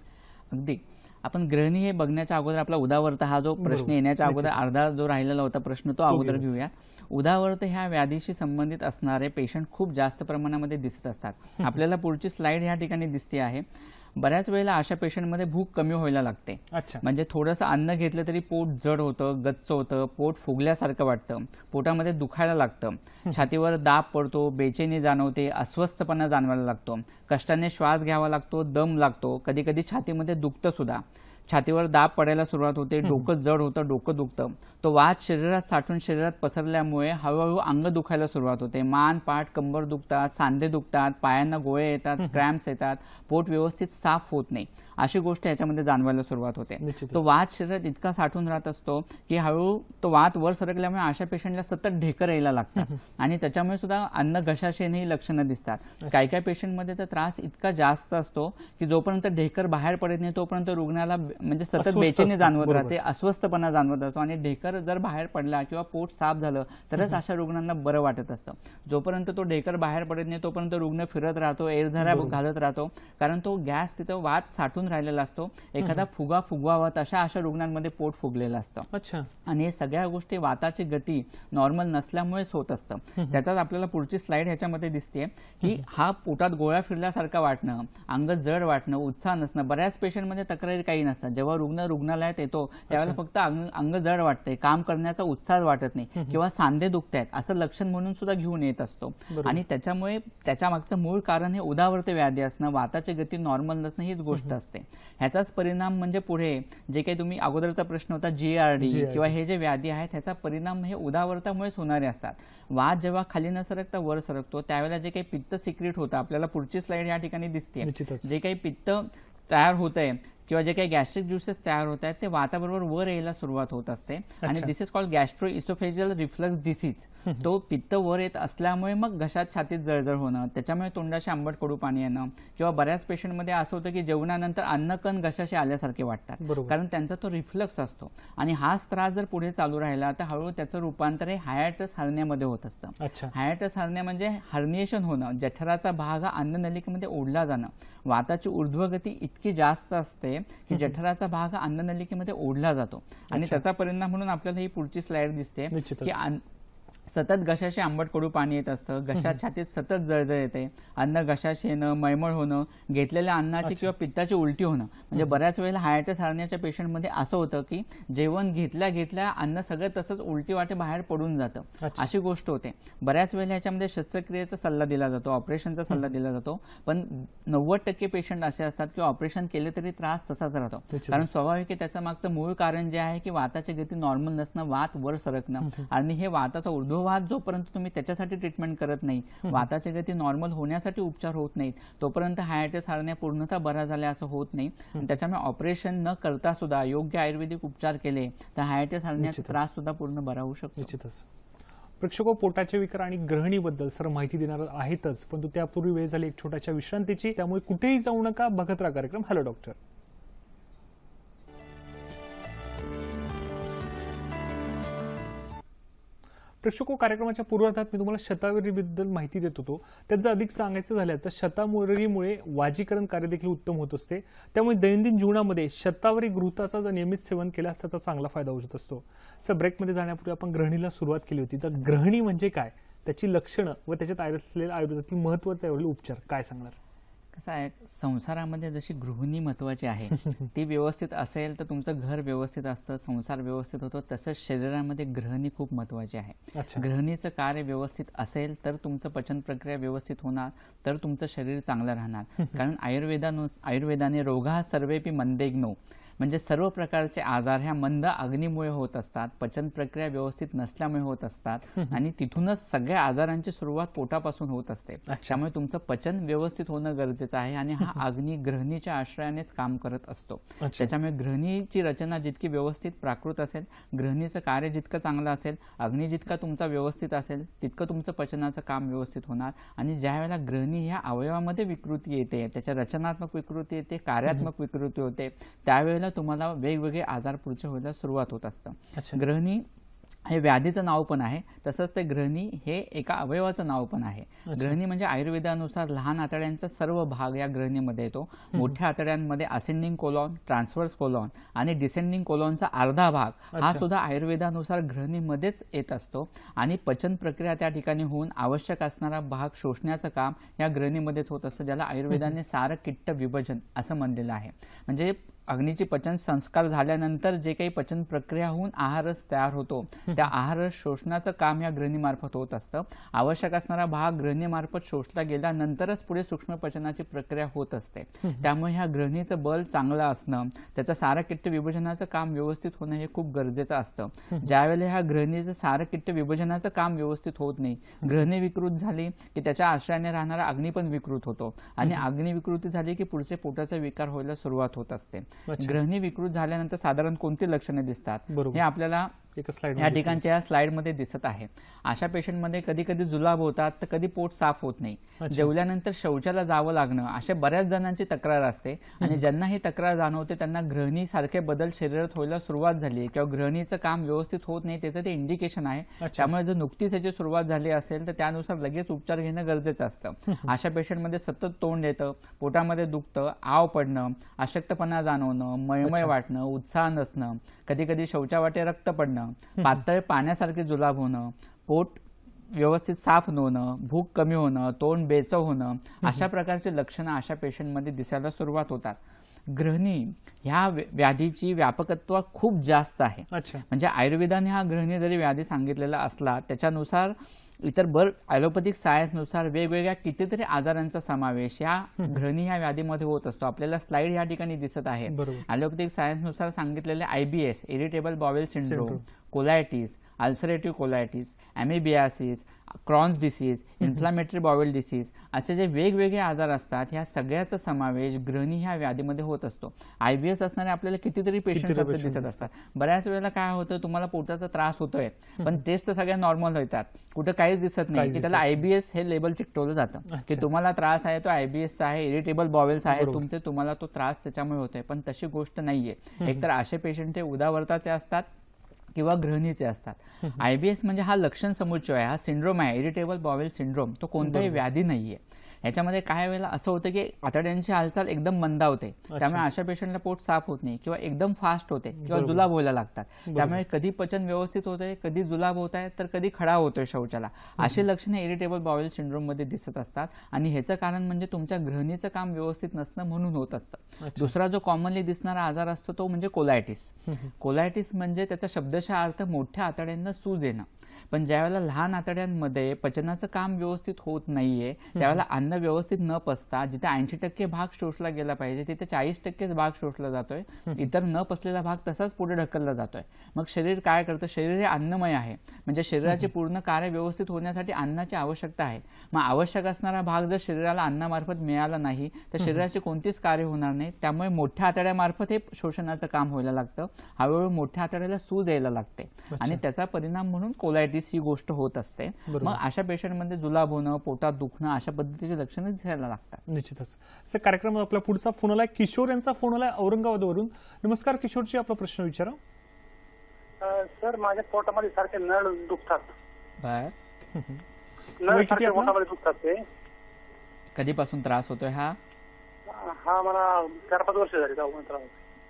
अगदी. आपण ग्रहणी हे बघण्याच्या अगोदर आपला उदावर्त हा जो प्रश्न येण्याच्या अगोदर अर्धा जो राहिलेला होता प्रश्न तो अगोदर घेऊया. उदावर्त ह्या व्याधीशी संबंधित असणारे पेशंट खूप जास्त प्रमाणामध्ये दिसत असतात. आपल्याला पुढची स्लाइड ह्या ठिकाणी दिसते आहे. बऱ्याच वेळेला अशा पेशंटमध्ये भूक कमी व्हायला लागते. म्हणजे थोडंसं अन्न घेतलं तरी पोट जड होतं, गच्च होतं, पोट फुगल्यासारखं वाटतं, पोटामध्ये दुखायला लागतं, छातीवर दाब पडतो, बेचैनी जाणवते, अस्वस्थपणा जाणवायला लागतो, कष्टाने श्वास घ्यावा लागतो, दम लागतो, कधी कधी छातीमध्ये दुखतं सुद्धा, छातीवर दाब पडायला सुरुवात होते, डोकं जड होतं, डोकं दुखतं, तो वात शरीरात साठून शरीरात पसरल्यामुळे हळूहळू अंग दुखायला सुरुवात होते, मान पाठ कंबर दुखतात, सांधे दुखतात, पायांना गोळे येतात, क्रॅम्प्स येतात, पोट व्यवस्थित साफ होत नाही, अशी गोष्ट याच्यामध्ये जाणवायला सुरुवात होते. तो वात शरीरात इतका साठून राहत असतो की हळूहळू तो वात वर सरकल्यामुळे अशा पेशंटला सतत ढेकर यायला लागतात आणि त्याच्यामुळे सुद्धा अन्न घशाशय ही लक्षणं दिसतात. काही काही पेशंटमध्ये तर त्रास इतका जास्त असतो की जोपर्यंत ढेकर बाहेर पडत नाही तोपर्यंत रुग्णाला म्हणजे सतत बेचैनी जाणवत राहते, अस्वस्थपणा जाणवत असतो, आणि ढेकर जर बाहेर पडला किंवा पोट साफ झालं तरच अशा रुग्णांना बरं वाटत असतं. जोपर्यंत तो ढेकर बाहेर पडत नाही तोपर्यंत रुग्ण फिरत राहतो, एरझऱ्या घालत राहतो, कारण तो गॅस तिथं वात साठून राहिलेला असतो. एखादा फुगा फुगवावा अशा रुग्णांमध्ये पोट फुगलेलं असतं. आणि सगळ्या गोष्टी वाताची गती नॉर्मल नसल्यामुळेच होत असतं. त्याचाच आपल्याला पुढची स्लाइड ह्याच्यामध्ये दिसते की हा पोटात गोळ्या फिरल्यासारखं वाटणं, अंग जड वाटणं, उत्साह नसणं, बऱ्याच पेशंटमध्ये तक्रारी काही नसतात. जेव्हा रुग्ण रुग्णालयात येतो त्यावेळेला फक्त अंग जड वाटते, काम करण्याचा उत्साह वाटत नाही किंवा सांधे दुखतायत असं लक्षण म्हणून सुद्धा घेऊन येत असतो. आणि त्याच्यामुळे त्याच्या मागचं मूळ कारण हे उदावर्त व्याधी असणं, वाताची गती नॉर्मल नसणं हीच गोष्ट असते. ह्याचाच परिणाम म्हणजे पुढे जे काही तुम्ही अगोदरचा प्रश्न होता GERD किंवा हे जे व्याधी आहेत ह्याचा परिणाम हे उदावर्तामुळेच होणारे असतात. वात जेव्हा खाली न सरकता वर सरकतो त्यावेळेला जे काही पित्त सिक्रेट होतं, आपल्याला पुढची स्लाइड या ठिकाणी दिसते, जे काही पित्त तयार होत आहे किंवा जे काही गॅस्ट्रिक ज्युसेस तयार होत आहेत ते वाताबरोबर वर यायला सुरुवात होत असते आणि this is called gastro oesophageal reflux disease. तो पित्त वर येत असल्यामुळे मग घशात छातीत जळजळ होणं, त्याच्यामुळे तोंडाशी आंबट कडू पाणी येणं, किंवा बऱ्याच पेशंटमध्ये असं होतं की जेवणानंतर अन्नकण घशाशी आल्यासारखे वाटतात, कारण त्यांचा तो रिफ्लक्स असतो. आणि हाच त्रास जर पुढे चालू राहिला तर हळूहळू त्याचं रूपांतर हे हायॅटस हर्नियामध्ये होत असतं. हायॅटस हर्निया म्हणजे हर्निएशन होणं, जठराचा भाग हा अन्ननलिकेमध्ये ओढला जाणं. वाताची ऊर्ध्वगती इतकी जास्त असते की जठराचा भाग हा अन्ननलिकेमध्ये ओढला जातो आणि त्याचा परिणाम म्हणून आपल्याला ही पुढची स्लाइड दिसते की सतत घशाशी आंबट कडू पाणी येत असतं, घशात छातीत सतत जळजळ येते, अन्न घशाशी येणं, मळमळ होणं, घेतलेल्या अन्नाची किंवा पित्ताची उलटी होणं. म्हणजे बऱ्याच वेळेला हायॅटस हर्नियाच्या पेशंटमध्ये असं होतं की जेवण घेतल्या घेतल्या अन्न सगळं तसंच उलटी वाटे बाहेर पडून जातं, अशी गोष्ट होते. बऱ्याच वेळेला याच्यामध्ये शस्त्रक्रियेचा सल्ला दिला जातो, ऑपरेशनचा सल्ला दिला जातो, पण 90% पेशंट असे असतात की ऑपरेशन केले तरी त्रास तसाच राहतो. कारण स्वाभाविक आहे त्याचं मागचं मूळ कारण जे आहे की वाताची गती नॉर्मल नसणं, वात वर सरकणं. आणि हे वाताचा ऊर्ध्ववात जोपर्यंत तुम्ही त्याच्यासाठी ट्रीटमेंट करत नाही, वाताची गती नॉर्मल होण्यासाठी उपचार होत नाहीत, तोपर्यंत हायॅटस हर्निया पूर्णतः बरा झाल्या असं होत नाही. त्याच्यामुळे ऑपरेशन न करता सुद्धा योग्य आयुर्वेदिक उपचार केले तर हायॅटस हर्नियाचा त्रास सुद्धा पूर्ण बरा होऊ शकतो. निश्चितच. प्रेक्षको, पोटाचे विकार आणि ग्रहणीबद्दल सर माहिती देणार आहेतच, पण त्यापूर्वी वेळ झाली एक छोट्याशा विश्रांतीची, त्यामुळे कुठेही जाऊ नका, बघत राहा कार्यक्रम हॅलो डॉक्टर. प्रेक्षको, कार्यक्रमाच्या पूर्वार्धात मी तुम्हाला शतावरीबद्दल माहिती देत होतो. त्यात जर अधिक सांगायचं झालं तर शतावरीमुळे वाजीकरण कार्य देखील उत्तम होत असते. त्यामुळे दैनंदिन जीवनामध्ये शतावरी घृताचा जर नियमित सेवन केल्यास त्याचा चांगला फायदा होत असतो. सर, ब्रेकमध्ये जाण्यापूर्वी आपण ग्रहणीला सुरुवात केली होती, तर ग्रहणी म्हणजे काय, त्याची लक्षणं व त्याच्यात असलेल्या आयुर्वेदातील महत्त्व, त्यावेळी उपचार काय सांगणार? कसं आहे, संसारामध्ये जशी गृहिणी महत्वाची आहे ती व्यवस्थित असेल तर तुमचं घर व्यवस्थित असतं, संसार व्यवस्थित होतो, तसंच शरीरामध्ये ग्रहणी खूप महत्वाची आहे. ग्रहणीचं कार्य व्यवस्थित असेल तर तुमचं पचन प्रक्रिया व्यवस्थित होणार, तर तुमचं शरीर चांगलं राहणार. कारण आयुर्वेदाने रोगा सर्वेपी मंदेग्नो, म्हणजे सर्व प्रकारचे आजार ह्या मंद अग्नीमुळे होत असतात, पचन प्रक्रिया व्यवस्थित नसल्यामुळे होत असतात आणि तिथूनच सगळ्या आजारांची सुरुवात पोटापासून होत असते. त्यामुळे तुमचं पचन व्यवस्थित होणं गरजेचं आहे आणि हा अग्नी ग्रहणीच्या आश्रयानेच काम करत असतो. त्याच्यामुळे ग्रहणीची रचना जितकी व्यवस्थित प्राकृत असेल, ग्रहणीचं कार्य जितकं चांगलं असेल, अग्नी जितका तुमचा व्यवस्थित असेल, तितकं तुमचं पचनाचं काम व्यवस्थित होणार. आणि ज्या वेळेला ग्रहणी ह्या अवयवामध्ये विकृती येते, त्याच्या रचनात्मक विकृती येते, कार्यात्मक विकृती होते, त्यावेळेला तुम्हाला वेगवेगळे आजार पुढचे व्हायला सुरुवात होत असतं. ग्रहणी हे व्याधीचं नाव पण आहे, तसंच ते ग्रहणी हे एका अवयवाचं नाव पण आहे. ग्रहणी म्हणजे आयुर्वेदानुसार लहान आतड्यांचा सर्व भाग या ग्रहणीमध्ये येतो. मोठ्या आतड्यांमध्ये असेंडिंग कोलॉन, ट्रान्सव्हर्स कोलॉन आणि डिसेंडिंग कोलॉनचा अर्धा भाग हा सुद्धा आयुर्वेदानुसार ग्रहणीमध्येच येत असतो. आणि पचन प्रक्रिया त्या ठिकाणी होऊन आवश्यक असणारा भाग शोषण्याचं काम या ग्रहणीमध्येच होत असतं, ज्याला आयुर्वेदाने सारकिट्ट विभजन असं म्हणलेलं आहे. म्हणजे अग्नीची पचन संस्कार झाल्यानंतर जे काही पचन प्रक्रिया होऊन आहारस तयार होतो, त्या आहारस शोषणाचं काम या ग्रहणीमार्फत होत असतं. आवश्यक असणारा भाग ग्रहणीमार्फत शोषला गेल्यानंतरच पुढे सूक्ष्म पचनाची प्रक्रिया होत असते. त्यामुळे ह्या ग्रहणीचं बल चांगलं असणं, त्याचं सारकिट्ट विभजनाचं काम व्यवस्थित होणं हे खूप गरजेचं असतं. ज्यावेळेला ह्या ग्रहणीचं सारकिट्ट विभजनाचं काम व्यवस्थित होत नाही, ग्रहणी विकृत झाली की त्याच्या आश्रयाने राहणारा अग्नी पण विकृत होतो आणि अग्नी विकृती झाली की पुढचे पोटाचा विकार व्हायला सुरुवात होत असते. ग्रहणी विकृत झाल्यानंतर साधारण कोणती लक्षणे दिसतात हे आपल्याला या ठिकाणच्या स्लाइडमध्ये दिसत आहे. अशा पेशंटमध्ये कधी कधी जुलाब होतात तर कधी पोट साफ होत नाही, जेवल्यानंतर शौचाला जावं लागणं, अशा बऱ्याच जणांची तक्रार असते. आणि ज्यांना ही तक्रार जाणवते त्यांना ग्रहणी सारखे बदल शरीरात व्हायला सुरुवात झाली किंवा ग्रहणीचं काम व्यवस्थित होत नाही, त्याचं ते इंडिकेशन आहे. त्यामुळे जर नुकतीच त्याची सुरुवात झाली असेल तर त्यानुसार लगेच उपचार घेणं गरजेचं असतं. अशा पेशंटमध्ये सतत तोंड येतं, पोटामध्ये दुखतं, आव पडणं, अशक्तपणा जाणवणं, मळमळ वाटणं, उत्साह नसणं, कधी कधी शौचावाटे रक्त पडणं, पातळ पाण्यासारखे जुलाब होणं, पोट व्यवस्थित साफ न होणं, भूक कमी होणं, तोंड बेचव होणं, अशा प्रकारचे लक्षणं अशा पेशंटमध्ये दिसायला सुरुवात होतात. ग्रहणी ह्या व्याधीची व्यापकत्व खूप जास्त आहे. म्हणजे आयुर्वेदाने हा ग्रहणी जरी व्याधी सांगितलेला असला त्याच्यानुसार इतर ॲलोपॅथिक सायन्सनुसार वेगवेगळ्या कितीतरी आजारांचा समावेश या घृणी ह्या व्याधीमध्ये होत असतो. आपल्याला स्लाइड या ठिकाणी दिसत आहे. ॲलोपॅथिक सायन्सनुसार सांगितलेले IBS, irritable bowel syndrome, colitis, ulcerative colitis, amoebiasis, Crohn's disease, inflammatory bowel disease असे जे वेगवेगळे आजार असतात ह्या सगळ्याचा समावेश घृणी ह्या व्याधीमध्ये होत असतो. IBS असणारे आपल्याला कितीतरी पेशंट दिसत असतात. बऱ्याच वेळेला काय होतं, तुम्हाला पोटाचा त्रास होतोय पण टेस्ट तर सगळ्या नॉर्मल होतात, कुठं काहीच दिसत नाही की त्याला IBS हे लेबल चिकटवलं जातं की तुम्हाला त्रास आहे तो IBS चा आहे, इरिटेबल बाउल्स आहे तुमचे, तुम्हाला तो त्रास त्याच्यामुळे होतोय. पण तशी गोष्ट नाहीये. एकतर असे पेशंट हे उदावर्ताचे असतात किंवा घृणीचे असतात. IBS म्हणजे हा लक्षण समुच्चय आहे, हा सिंड्रोम आहे, इरिटेबल बाउल सिंड्रोम. तो कोणताही व्याधी नाहीये. याच्यामध्ये काय वेळेला असं होतं की आतड्यांची हालचाल एकदम मंदावते, त्यामुळे अशा पेशंटला पोट साफ होत नाही किंवा एकदम फास्ट होते किंवा जुलाब व्हायला लागतात. त्यामुळे कधी पचन व्यवस्थित होतंय, कधी जुलाब होत आहे, तर कधी खडा होतोय शौचाला. अशी लक्षणे इरिटेबल बाउल सिंड्रोम मध्ये दिसत असतात आणि ह्याचं कारण म्हणजे तुमच्या घृणीचं काम व्यवस्थित नसणं म्हणून होत असतं. दुसरा जो कॉमनली दिसणारा आजार असतो तो म्हणजे कोलायटिस. कोलायटिस म्हणजे त्याचा शब्दशः अर्थ मोठ्या आतड्यांना सूज येणं. पण ज्यावेळेला लहान आतड्यांमध्ये पचनाचं काम व्यवस्थित होत नाहीये त्यावेळेला अन्न व्यवस्थित न पचता जिथे 80% भाग शोषला गेला पाहिजे तिथे 40% भाग शोषला जातोय. इतर न पचलेला भाग तसाच पुढे ढकलला जातोय. मग शरीर काय करतं, शरीर हे अन्नमय आहे, म्हणजे शरीराचे पूर्ण कार्य व्यवस्थित होण्यासाठी अन्नाची आवश्यकता आहे. मग आवश्यक असणारा भाग जर शरीराला अन्नामार्फत मिळाला नाही तर शरीराचे कोणतेच कार्य होणार नाही. त्यामुळे मोठ्या आतड्यामार्फत हे शोषणाचं काम व्हायला लागतं. हळूहळू मोठ्या आतड्याला सूज यायला लागते आणि त्याचा परिणाम म्हणून कोलायटिस ही गोष्ट होत असते. मग अशा पेशंटमध्ये जुलाब होणं, पोटात दुखणं अशा पद्धतीचे लक्षणं दिसायला लागतात. निश्चितच. सर, कार्यक्रमात आपला पुढचा फोन आलाय, किशोर यांचा फोन आलाय औरंगाबादवरून. नमस्कार किशोरजी, आपला प्रश्न विचारा. सर, माझ्या पोटामध्ये सारखे नळ दुखतात. वय किती आहे पोटामध्ये दुखतात ते. कधीपासून त्रास होतोय हा? हा मला 4-5 वर्ष झाली.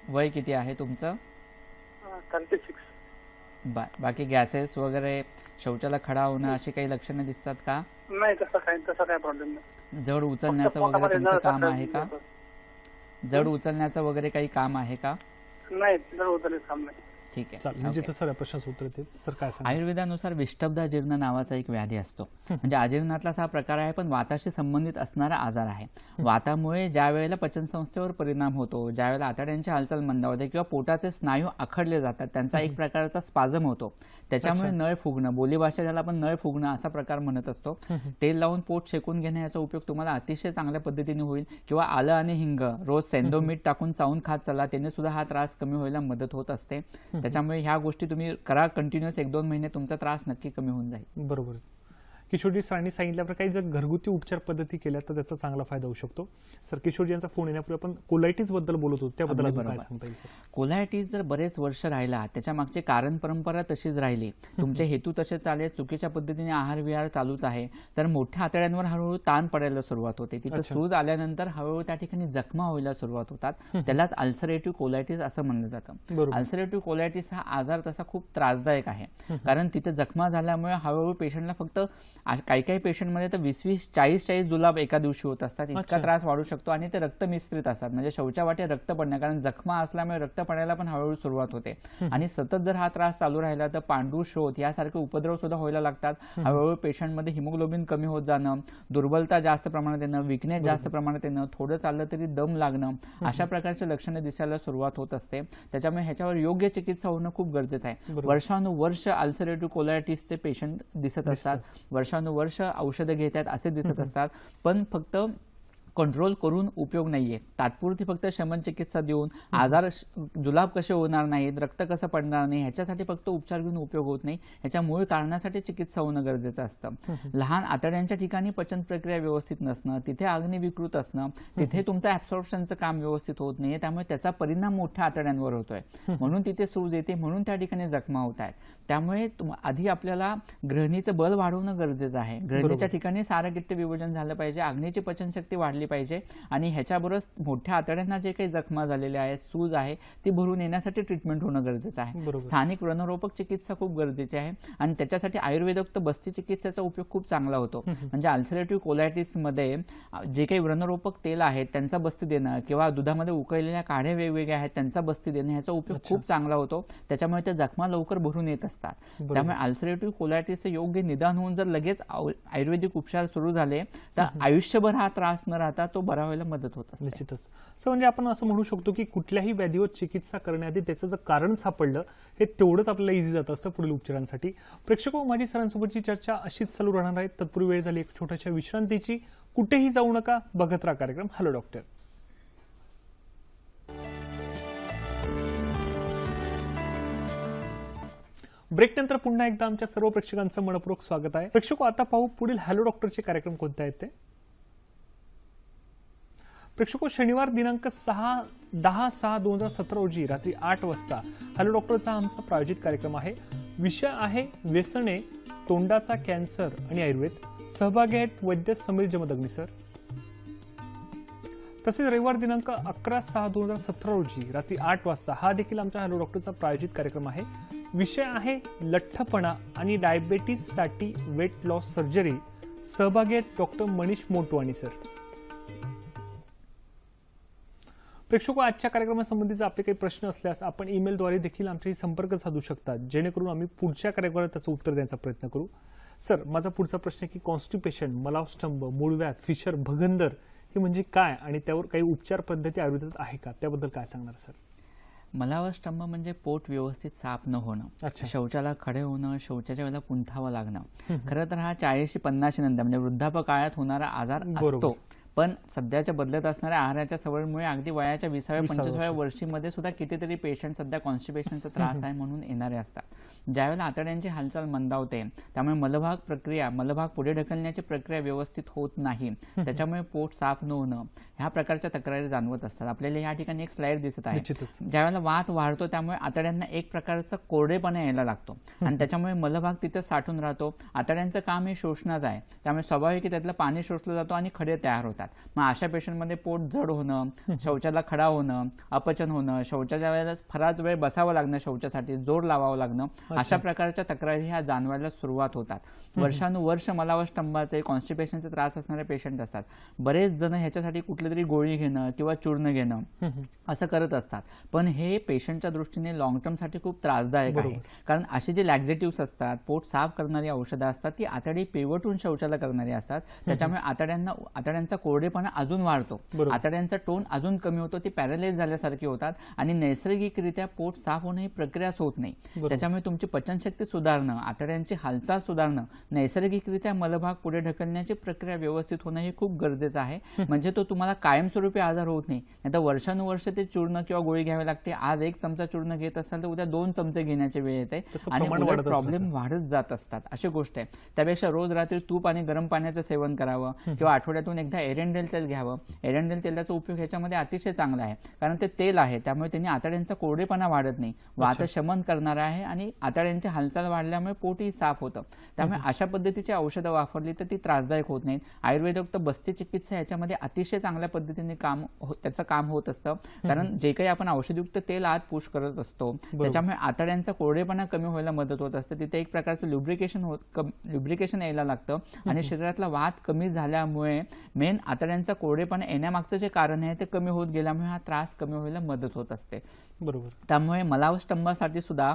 वय किती आहे तुमचं? 36. बाकी गॅसेस वगैरे, शौचाला खडा होणं अशी काही लक्षणं दिसतात का? नाही, तसं काय प्रॉब्लेम नाही. जड उचलण्याचं वगैरे तुमचं काम आहे का? जड उचलण्याचं वगैरे काही काम आहे का? नाही, जड उचलण्याचं काम नाही. ठीक आहे. म्हणजे सर प्रश्नाचं उत्तर देतील. सर काय सांगा? आयुर्वेदानुसार विष्टब्धाजीर्ण नावाचा एक व्याधी असतो, म्हणजे अजीर्णातलाच हा प्रकार आहे पण वाताशी संबंधित असणारा आजार आहे. वातामुळे ज्या वेळेला पचनसंस्थेवर परिणाम होतो, ज्या वेळेला आतड्यांची हालचाल मंदावते किंवा पोटाचे स्नायू आखडले जातात, त्यांचा एक प्रकारचा स्पाझम होतो. त्याच्यामुळे नळ फुगणं, बोलीभाषा ज्याला आपण नळ फुगणं असा प्रकार म्हणत असतो. तेल लावून पोट शेकून घेणे याचा उपयोग तुम्हाला अतिशय चांगल्या पद्धतीने होईल. किंवा आलं आणि हिंग रोज सेंदो मीठ टाकून चावून खात चला, त्याने सुद्धा हा त्रास कमी व्हायला मदत होत असते. त्याच्यामुळे ह्या गोष्टी तुम्ही करा कंटिन्युअस, 1-2 महिने तुमचा त्रास नक्की कमी होऊन जाईल. बरोबर. किशोरजी सरांनी सांगितल्याप्रमाणे जर घरगुती उपचार पद्धती केल्या तर त्याचा चांगला फायदा होऊ शकतो. सर, किशोरजी यांचा फोन येण्यापूर्वी आपण कोलायटिस बद्दल बोलत होतो, त्याबद्दल अजून काय सांगता येईल? कोलायटिस जर बरेच वर्ष राहिला, त्याच्या मागचे कारण परंपरा तशीच राहिली, तुमचे हेतू तसे चालले, चुकीच्या पद्धतीने आहार विहार चालूच आहे, तर मोठ्या आतड्यांवर हळूहळू ताण पडायला सुरुवात होते. तिथे सूज आल्यानंतर हळूहळू त्या ठिकाणी जखमा व्हायला सुरुवात होतात. त्यालाच अल्सरेटिव्ह कोलायटिस असं म्हणलं जातं. अल्सरेटिव्ह कोलायटिस हा आजार तसा खूप त्रासदायक आहे, कारण तिथे जखमा झाल्यामुळे हळूहळू पेशंटला फक्त काही पेशंटमध्ये तर 20-40 जुलाब एका दिवशी होत असतात. इतका त्रास वाढू शकतो आणि ते रक्त मिश्रित असतात, म्हणजे शौचा वाटे रक्त पडणं, कारण जखमा असल्यामुळे रक्त पडायला पण हळूहळू सुरुवात होते. आणि सतत जर हा त्रास चालू राहिला तर पांढरू शोथ यासारखे उपद्रव सुद्धा व्हायला लागतात. हळूहळू पेशंटमध्ये हिमोग्लोबिन कमी होत जाणं, दुर्बलता जास्त प्रमाणात येणं, विकनेस जास्त प्रमाणात येणं, थोडं चाललं तरी दम लागणं, अशा प्रकारचे लक्षणे दिसायला सुरुवात होत असते. त्याच्यामुळे ह्याच्यावर योग्य चिकित्सा होणं खूप गरजेचं आहे. वर्षानुवर्ष अल्सरेटिव्ह कोलायटिसचे पेशंट दिसत असतात, वर्षानुवर्ष औषधं घेतात असे दिसत असतात, पण फक्त कंट्रोल करून उपयोग नाहीये. तात्पुरती फक्त शमन चिकित्सा देऊन आजार जुलाब कसे होणार नाहीत, रक्त कसं पडणार नाही ह्याच्यासाठी फक्त उपचार घेऊन उपयोग होत नाही. ह्याच्या मूळ कारणासाठी चिकित्सा होणं गरजेचं असतं. लहान आतड्यांच्या ठिकाणी पचन प्रक्रिया व्यवस्थित नसणं, तिथे अग्नी विकृत असणं, तिथे तुमचं ऍब्सॉर्प्शनचं काम व्यवस्थित होत नाहीये, त्यामुळे त्याचा परिणाम मोठ्या आतड्यांवर होतोय, म्हणून तिथे सूज येते, म्हणून त्या ठिकाणी जखमा होत आहेत. त्यामुळे आधी आपल्याला ग्रहणीचं बल वाढवणं गरजेचं आहे. ग्रहणीच्या ठिकाणी सारगिट्ट विभाजन झालं पाहिजे, अग्नीची पचनशक्ती वाढली आली पाहिजे आणि ह्याच्याबरोबर मोठ्या आतड्यांना जे काही जखमा झालेल्या आहेत, सूज आहे, ती भरून येण्यासाठी ट्रीटमेंट होणं गरजेचं आहे. स्थानिक व्रणरोपक चिकित्सा खूप गरजेची आहे आणि त्याच्यासाठी आयुर्वेदोक्त बस्ती चिकित्सेचा उपयोग खूप चांगला होतो. म्हणजे अल्सरेटिव्ह कोलायटिस मध्ये जे काही व्रणरोपक तेल आहेत त्यांचा बस्ती देणं किंवा दुधामध्ये उकळलेल्या काढ्या वेगवेगळ्या आहेत त्यांचा बस्ती देणं ह्याचा उपयोग खूप चांगला होतो. त्याच्यामुळे त्या जखमा लवकर भरून येत असतात. त्यामुळे अल्सरेटिव्ह कोलायटिसचे योग्य निदान होऊन जर लगेच आयुर्वेदिक उपचार सुरू झाले तर आयुष्यभर हा त्रास न राहता तो बरा व्हायला मदत होत असते. निश्चितच. म्हणजे आपण असं म्हणू शकतो की कुठल्याही व्याधीवर चिकित्सा करण्याआधी त्याचं जर कारण सापडलं हे तेवढंच आपल्याला इझी जात असतं पुढील उपचारांसाठी. प्रेक्षको, माझी सरांसोबतची चर्चा अशीच चालू राहणार आहे. तत्पूर्वी वेळ झाली एक छोट्याशा विश्रांतीची. कुठेही जाऊ नका, बघत राहा कार्यक्रम हॅलो डॉक्टर. ब्रेक नंतर पुन्हा एकदा आमच्या सर्व प्रेक्षकांचं मनपूर्वक स्वागत आहे. प्रेक्षको, आता पाहू पुढील हॅलो डॉक्टरचे कार्यक्रम कोणते आहेत ते. प्रेक्षको, शनिवार दिनांक 10/6/2017 रोजी रात्री 8 वाजता हॅलो डॉक्टरचा आमचा प्रायोजित कार्यक्रम आहे. विषय आहे व्यसने, तोंडाचा कॅन्सर आणि आयुर्वेद. सहभागी आहेत वैद्य समीर जमदग्नी सर. तसेच रविवार दिनांक 11/6/2017 रोजी रात्री 8 वाजता हा देखील आमच्या हॅलो डॉक्टरचा प्रायोजित कार्यक्रम आहे. विषय आहे लठ्ठपणा आणि डायबेटीस साठी वेट लॉस सर्जरी. सहभागी आहेत डॉक्टर मनीष मोटवानी सर. प्रेक्षको, आजच्या कार्यक्रमासंबंधीचे आपले काही प्रश्न असल्यास आपण ईमेलद्वारे देखील आमच्याशी संपर्क साधू शकतात, जेणेकरून आम्ही पुढच्या कार्यक्रमात त्याचं उत्तर देण्याचा प्रयत्न करू. सर, माझा पुढचा प्रश्न आहे की कॉन्स्टिपेशन, मलावस्तंभ, मूळव्याध, फिशर, भगंदर हे म्हणजे काय आणि त्यावर काही उपचार पद्धती आयुर्वेदात आहे का, त्याबद्दल काय सांगणार सर? मलावस्तंभ म्हणजे पोट व्यवस्थित साफ न होणं, शौचाला खडे होणं, शौचाच्या वेळेला कुंठावं लागणं. खरं तर हा 40-50 नंतर म्हणजे वृद्धापकाळात काळात होणारा आजार असतो. पण सध्याच्या बदलत असणाऱ्या आहाराच्या सवयीमुळे अगदी वयाच्या 20व्या-25व्या वर्षीमध्ये सुद्धा कितीतरी पेशंट सध्या कॉन्स्टिपेशनचा त्रास आहे म्हणून येणारे असतात. ज्यावेळेला आतड्यांची हालचाल मंदावते त्यामुळे मलभाग पुढे ढकलण्याची प्रक्रिया व्यवस्थित होत नाही, त्याच्यामुळे पोट साफ न होणं ह्या प्रकारच्या तक्रारी जाणवत असतात. आपल्याला या ठिकाणी एक स्लाइड दिसत आहे. ज्यावेळेला वात वाढतो त्यामुळे आतड्यांना एक प्रकारचा कोरडेपणा यायला लागतो आणि त्याच्यामुळे मलभाग तिथे साठून राहतो. आतड्यांचं काम हे शोषणाचं आहे, त्यामुळे स्वाभाविक त्यातलं पाणी शोषलं जातं आणि खडे तयार होतात. मग अशा पेशंटमध्ये पोट जड होणं, शौचाला खडा होणं, अपचन होणं, शौचाच्या वेळेला बराच वेळ बसावं लागणं, शौचासाठी जोर लावावं लागणं, अशा प्रकारच्या तक्रारी ह्या जाणवायला सुरुवात होतात. वर्षानुवर्ष मलावस्तंभाचे कॉन्स्टिपेशनचे त्रास असणारे पेशंट असतात. बरेच जण ह्याच्यासाठी कुठली तरी गोळी घेणं किंवा चूर्ण घेणं असं करत असतात. पण हे पेशंटच्या दृष्टीने लॉंग टर्म साठी खूप त्रासदायक आहे. कारण असे जे लॅक्झेटिव्ह असतात, पोट साफ करणारी औषधं असतात, ती आतडी पेवटून शौचाला करणारी असतात. त्याच्यामुळे आतड्यांचा कोरडेपणा अजून वाढतो, आतड्यांचा टोन अजून कमी होतो, ती पॅरालाइज झाल्यासारखी होतात आणि नैसर्गिकरित्या पोट साफ होणं ही प्रक्रियाच होत नाही. त्याच्यामुळे तुमची पचनशक्ती सुधारणं, आतड्यांची हालचाल सुधारणं, नैसर्गिकरित्या मलभाग पुढे ढकलण्याची प्रक्रिया व्यवस्थित होणं हे खूप गरजेचं आहे. म्हणजे तो तुम्हाला कायमस्वरूपी आजार होत नाही. नाहीतर वर्षानुवर्ष ते चूर्ण किंवा गोळी घ्यावी लागते. आज 1 चमचा चूर्ण घेत असाल तर उद्या 2 चमचे घेण्याची वेळ येते आणि प्रॉब्लेम वाढत जात असतात. अशी गोष्ट आहे. त्यापेक्षा रोज रात्री तूप आणि गरम पाण्याचं सेवन करावं किंवा आठवड्यातून एकदा एरंडेल तेल घ्यावं. एरंडेल तेलाचा उपयोग ह्याच्यामध्ये अतिशय चांगला आहे, कारण ते तेल आहे त्यामुळे त्यांनी आतड्यांचा कोरडेपणा वाढत नाही, वातशमन करणार आहे आणि आतड्यांची हालचाल वाढल्यामुळे पोटही साफ होतं. त्यामुळे अशा पद्धतीची औषधं वापरली तर ती त्रासदायक होत नाहीत. आयुर्वेदोक्त बस्ती चिकित्सा याच्यामध्ये अतिशय चांगल्या पद्धतीने त्याचं काम होत असतं. कारण जे काही आपण औषधयुक्त तेल आत पुश करत असतो त्याच्यामुळे आतड्यांचा कोरडेपणा कमी व्हायला मदत होत असते. तिथे एक प्रकारचं ल्युब्रिकेशन यायला लागतं आणि शरीरातला वात कमी झाल्यामुळे मेन आतड्यांचा कोरडेपणा येण्यामागचं जे कारण आहे ते कमी होत गेल्यामुळे हा त्रास कमी व्हायला मदत होत असते. बरोबर. त्यामुळे मलावस्तंभासाठी सुद्धा